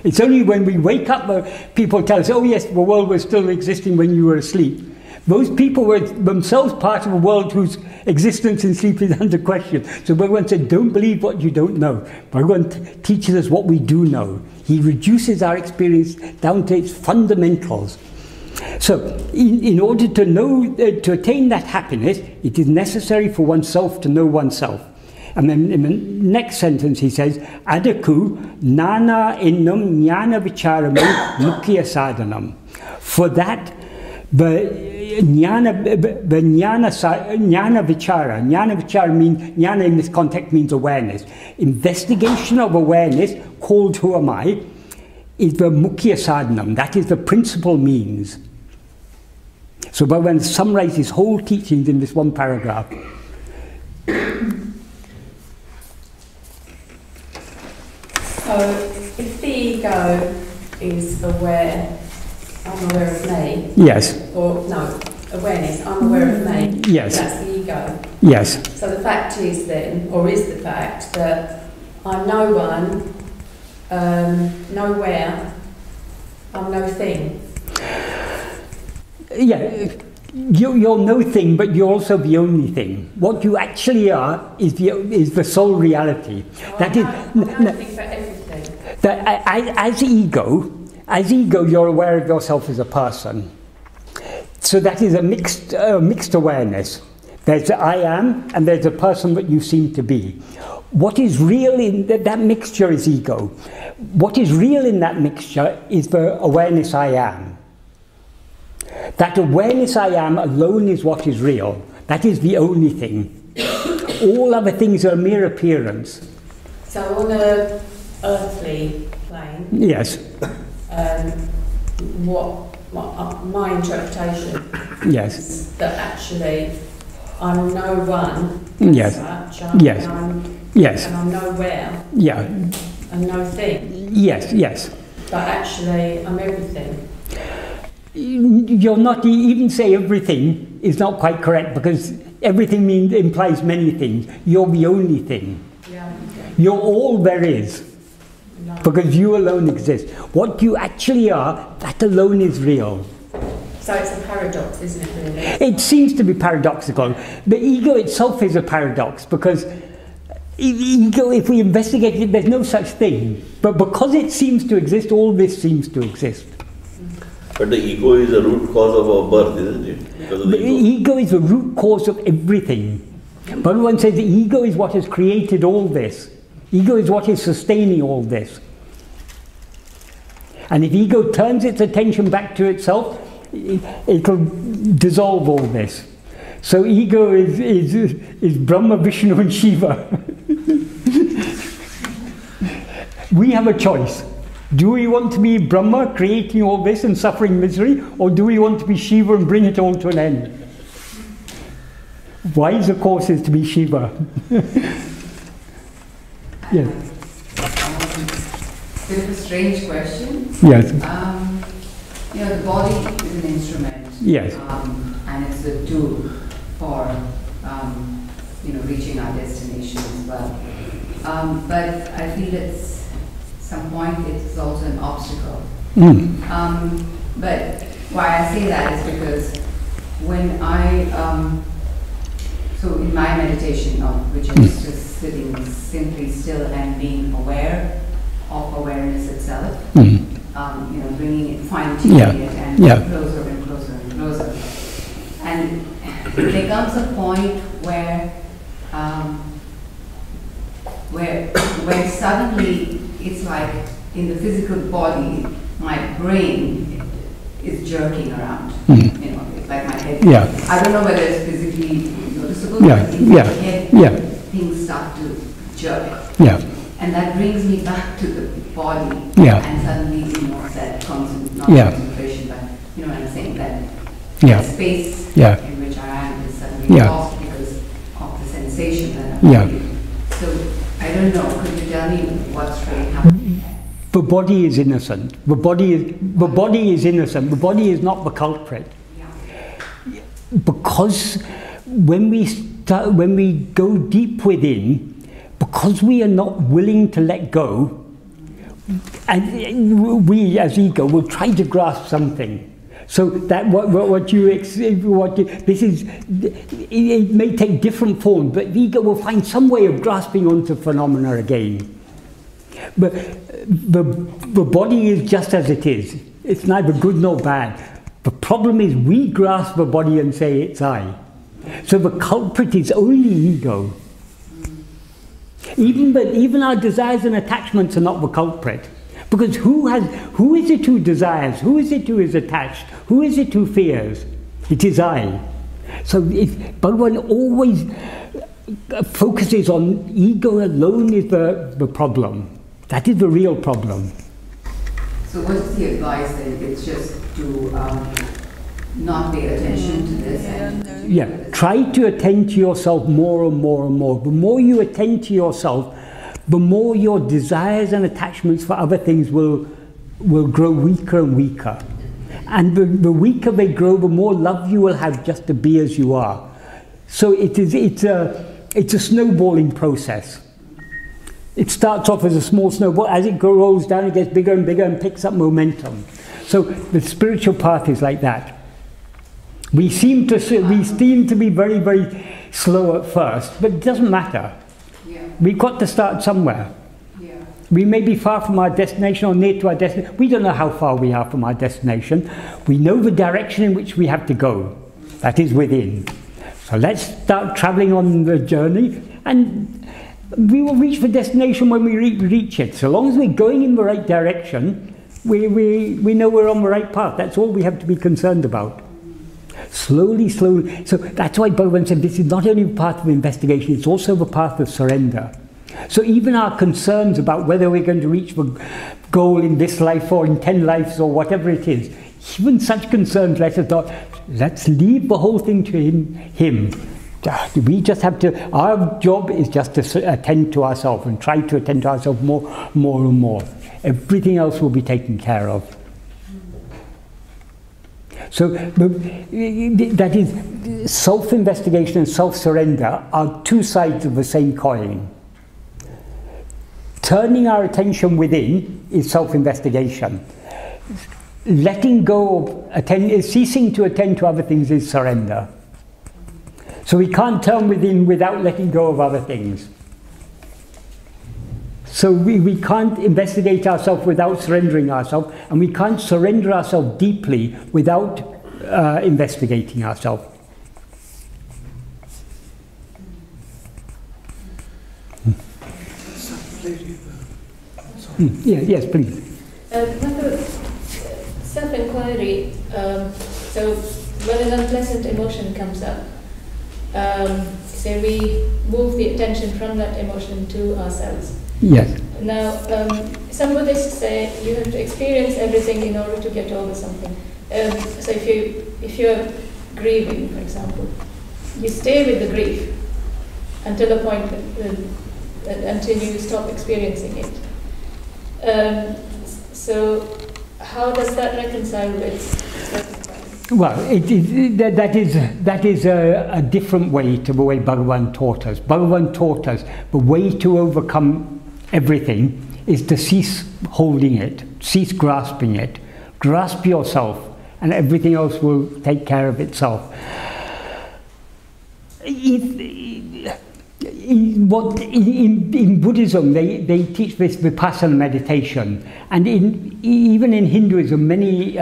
It's only when we wake up that people tell us, oh yes, the world was still existing when you were asleep. Those people were themselves part of a world whose existence in sleep is under question. So Bhagavan said, don't believe what you don't know. Bhagavan teaches us what we do know. He reduces our experience down to its fundamentals. So, in order to know, to attain that happiness, it is necessary for oneself to know oneself. And then in the next sentence he says, Adakku nāna innum jnana-vichāram mukhya sadhanam. For that, the jnana-vichara means, jnana in this context means awareness. Investigation of awareness, called who am I, is the mukhya sadhanam, that is the principal means. So Bhagavan summarized his whole teachings in this one paragraph. So, if the ego is aware, I'm aware of me. Yes. Or, no, awareness, I'm aware of me. Yes. That's the ego. Yes. So the fact is then, or is the fact, that I'm no one, nowhere, I'm no thing. Yeah. You're no thing, but you're also the only thing. What you actually are is the sole reality. So that I'm nothing but everything. That as ego, you're aware of yourself as a person. So that is a mixed awareness. There's the I am, and there's the person that you seem to be. What is real in that mixture is ego. What is real in that mixture is the awareness I am. That awareness I am alone is what is real. That is the only thing. All other things are mere appearance. So on an earthly plane, yes. My interpretation yes. is that actually I'm no one. Yes. Such, yes. Yes. And I'm nowhere. Yeah. And no thing. Yes. Yes. But actually I'm everything. You're not, even say everything is not quite correct, because everything implies many things. You're the only thing. Yeah. You're all there is. No. Because you alone exist. What you actually are, that alone is real. So it's a paradox, isn't it, really? It seems to be paradoxical. The ego itself is a paradox, because ego, if we investigate it, there's no such thing. But because it seems to exist, all this seems to exist. But the ego is the root cause of our birth, isn't it? Because of the ego is the root cause of everything. But one says the ego is what has created all this. Ego is what is sustaining all this. And if ego turns its attention back to itself, it'll dissolve all this. So ego is Brahma, Vishnu and Shiva. We have a choice. Do we want to be Brahma, creating all this and suffering misery, or do we want to be Shiva and bring it all to an end? Wiser course is to be Shiva. Yes. Bit of a strange question. Yes. You know, the body is an instrument. Yes. And it's a tool for, you know, reaching our destination as well. But I feel it's some point it's also an obstacle. But why I say that is because when so in my meditation, which is just sitting simply still and being aware of awareness itself, you know, bringing it, fine-tuning it, and closer and closer and closer. And there comes a point where suddenly it's like in the physical body, my brain is jerking around. You know, it's like my head. I don't know whether it's physically noticeable, but in my head, things start to jerk. And that brings me back to the body. And suddenly, you know, that not concentration, but you know what I'm saying, that space in which I am is suddenly lost because of the sensation that I'm feeling. So I don't know, could you tell me what's really happening? The body is innocent. The body is innocent. The body is not the culprit. Because when we go deep within, because we are not willing to let go, and we as ego will try to grasp something. So that it may take different forms, but the ego will find some way of grasping onto phenomena again. But the body is just as it is. It's neither good nor bad. The problem is we grasp the body and say it's I. So the culprit is only ego. Even our desires and attachments are not the culprit. Because who is it who desires? Who is it who is attached? Who is it who fears? It is I. So Bhagavan always focuses on ego alone is the problem. That is the real problem. So what is the advice then? It's just to not pay attention to this? Try to attend to yourself more and more and more. The more you attend to yourself, the more your desires and attachments for other things will grow weaker and weaker. And the weaker they grow, the more love you will have just to be as you are. So it's a snowballing process. It starts off as a small snowball. As it rolls down, it gets bigger and bigger and picks up momentum. So the spiritual path is like that. We seem to be very, very slow at first, but it doesn't matter. We've got to start somewhere. We may be far from our destination or near to our destination. We don't know how far we are from our destination. We know the direction in which we have to go. That is within. So let's start traveling on the journey, and we will reach the destination when we reach it. So long as we're going in the right direction, we know we're on the right path. That's all we have to be concerned about. Slowly, slowly. So that's why Bhagavan said this is not only the path of investigation, it's also the path of surrender. So even our concerns about whether we're going to reach the goal in this life or in 10 lives or whatever it is, even such concerns, let's leave the whole thing to him. We just have to, our job is just to attend to ourselves and try to attend to ourselves more and more. Everything else will be taken care of. So that is, self-investigation and self-surrender are two sides of the same coin. Turning our attention within is self-investigation. Letting go of ceasing to attend to other things is surrender. So we can't turn within without letting go of other things. So we can't investigate ourselves without surrendering ourselves, and we can't surrender ourselves deeply without investigating ourselves. Yes, please. Self-enquiry, so when an unpleasant emotion comes up, say we move the attention from that emotion to ourselves. Yes. Now, some Buddhists say you have to experience everything in order to get over something. So if you're grieving, for example, you stay with the grief until a point until you stop experiencing it. So how does that reconcile with self-enquiry? Well, that is a different way to the way Bhagavan taught us. Bhagavan taught us the way to overcome everything is to cease holding it, cease grasping it. Grasp yourself, and everything else will take care of itself. In Buddhism, they teach this vipassana meditation, and even in Hinduism, many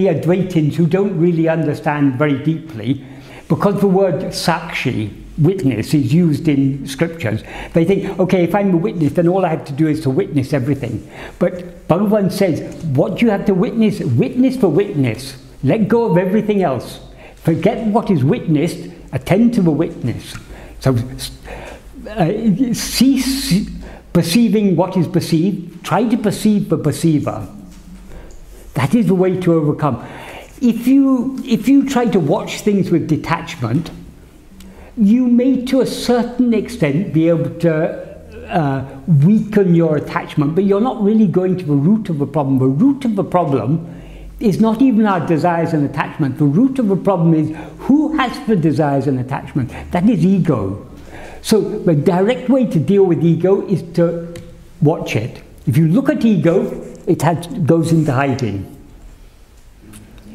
Advaitins who don't really understand very deeply, because the word sakshi, witness, is used in scriptures, they think, okay, if I'm a witness, then all I have to do is to witness everything. But Bhagavan says, what you have to witness, witness for witness. Let go of everything else. Forget what is witnessed, attend to the witness. So cease perceiving what is perceived, try to perceive the perceiver. That is the way to overcome. If you try to watch things with detachment, you may to a certain extent be able to weaken your attachment, but you're not really going to the root of the problem. The root of the problem is not even our desires and attachment. The root of the problem is who has the desires and attachment. That is ego. So the direct way to deal with ego is to watch it. If you look at ego, goes into hiding.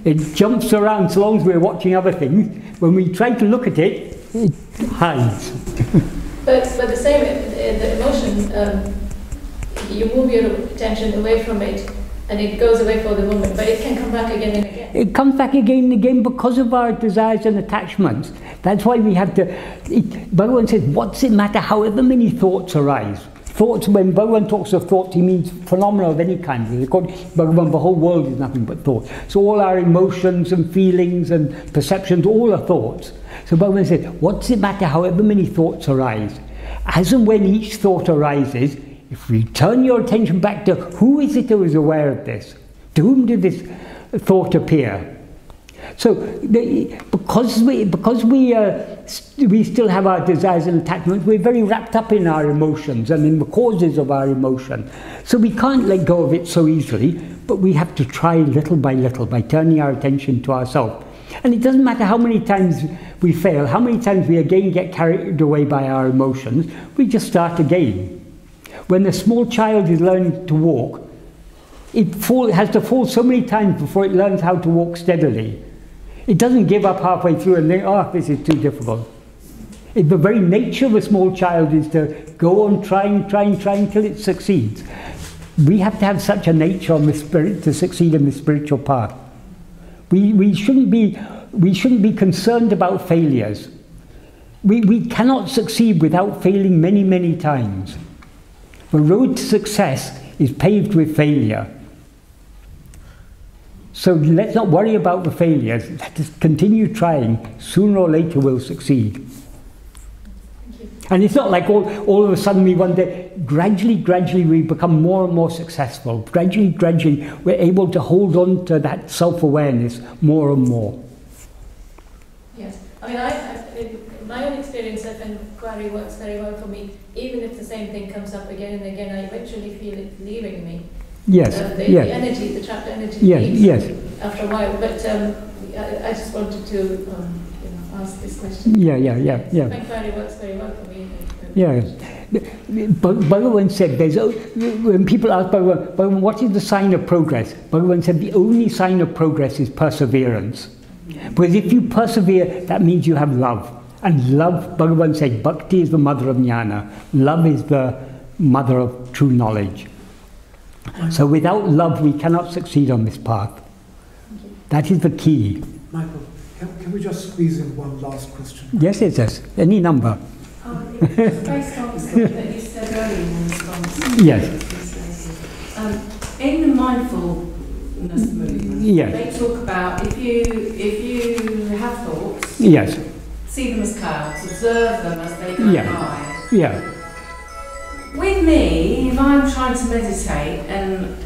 It jumps around so long as we're watching other things. When we try to look at it, it hides. But the same, the emotion, you move your attention away from it, and it goes away for the moment, but it can come back again and again. It comes back again and again because of our desires and attachments. That's why we have to... Bhagavan says, what's it matter however many thoughts arise? Thoughts, when Bhagavan talks of thoughts, he means phenomena of any kind. Bhagavan, the whole world is nothing but thought. So all our emotions and feelings and perceptions, all are thoughts. So Bhagavan says, what's it matter however many thoughts arise? As and when each thought arises, if we turn your attention back to who is it who is aware of this? To whom did this thought appear? So, because we still have our desires and attachments, we're very wrapped up in our emotions and in the causes of our emotion. So we can't let go of it so easily, but we have to try little by turning our attention to ourselves. And it doesn't matter how many times we fail, how many times we again get carried away by our emotions, we just start again. When a small child is learning to walk, it has to fall so many times before it learns how to walk steadily. It doesn't give up halfway through and think, oh, this is too difficult. The very nature of a small child is to go on trying till it succeeds. We have to have such a nature on the spirit to succeed in the spiritual path. We shouldn't be concerned about failures. We cannot succeed without failing many, many times. The road to success is paved with failure. So let's not worry about the failures. Let us continue trying. Sooner or later we'll succeed. Thank you. And it's not like all of a sudden we one day, gradually we become more and more successful. Gradually we're able to hold on to that self-awareness more and more. Yes. I mean, in my own experience, self-enquiry works very well for me. Even if the same thing comes up again and again, I eventually feel it leaving me. Yes, the energy, the trapped energy leaves after a while. But I just wanted to ask this question. Yeah. Self-enquiry works very well for me. Yeah. Bhagavan said, when people ask Bhagavan, what is the sign of progress? Bhagavan said, the only sign of progress is perseverance. Because if you persevere, that means you have love. And love, Bhagavan said, bhakti is the mother of jnana. Love is the mother of true knowledge. So without love, we cannot succeed on this path. That is the key. Michael, can we just squeeze in one last question? Yes. Any number. It's based on something that you said earlier in response. Yes. In the mindfulness movement, they talk about if you have thoughts, see them as clouds, observe them as they go by. Yeah. With me, if I'm trying to meditate and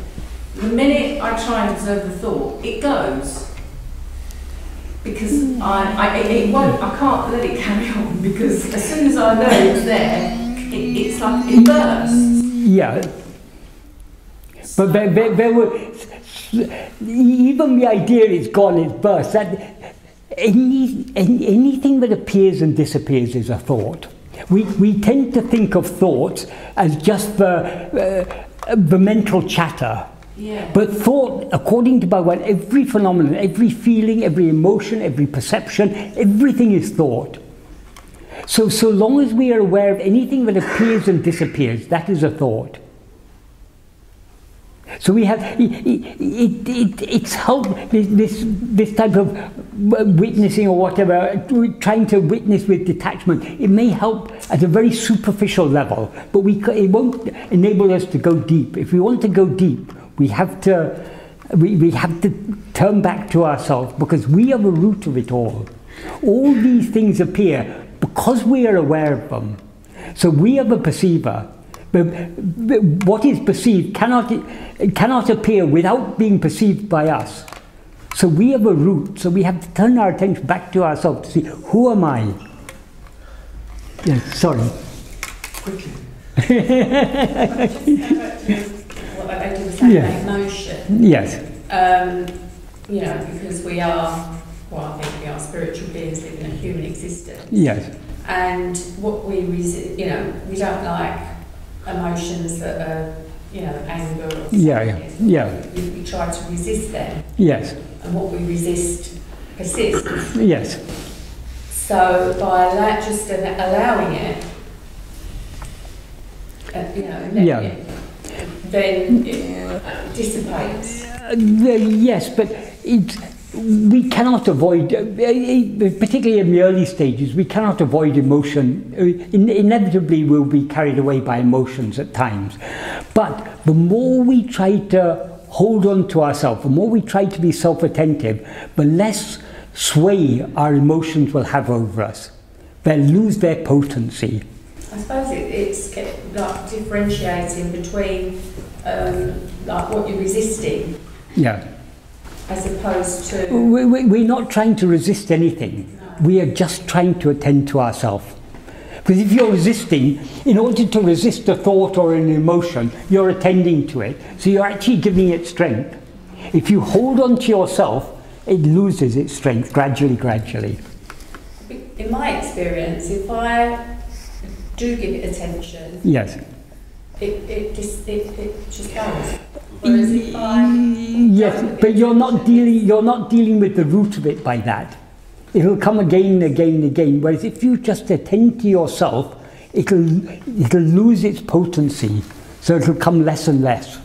the minute I try and observe the thought, it goes. Because I can't let it carry on, because as soon as I know it's there, it's like it bursts. Yeah. But there were, even the idea it's gone, it bursts. Anything that appears and disappears is a thought. We tend to think of thoughts as just the mental chatter. Yeah. But thought, according to Bhagavan, every phenomenon, every feeling, every emotion, every perception, everything is thought. So long as we are aware of anything that appears and disappears, that is a thought. So we have, it's help, this type of witnessing or whatever, trying to witness with detachment, it may help at a very superficial level, but it won't enable us to go deep. If we want to go deep, we have to turn back to ourselves, because we are the root of it all. All these things appear because we are aware of them. So we are the perceiver. But what is perceived cannot appear without being perceived by us. So we have a root, so we have to turn our attention back to ourselves to see, who am I? Yes, sorry. Quickly. What I do with that emotion. Yes. Because we are, I think we are spiritual beings living a human existence. Yes. And what we don't like emotions that are you know, anger or we try to resist them. Yes. And what we resist persists. Yes. So by just allowing it, you know, then it dissipates. Yes, but we cannot avoid, particularly in the early stages, we cannot avoid emotion. Inevitably we'll be carried away by emotions at times. But the more we try to hold on to ourselves, the more we try to be self-attentive, the less sway our emotions will have over us. They'll lose their potency. I suppose it's like differentiating between like what you're resisting. Yeah. As opposed to... We're not trying to resist anything. No. We are just trying to attend to ourselves. Because if you're resisting, in order to resist a thought or an emotion, you're attending to it. So you're actually giving it strength. If you hold on to yourself, it loses its strength gradually. In my experience, if I do give it attention, yes, it just goes. Yes, but you're not dealing with the root of it by that. It'll come again and again and again. Whereas if you just attend to yourself, it'll lose its potency. So it'll come less and less.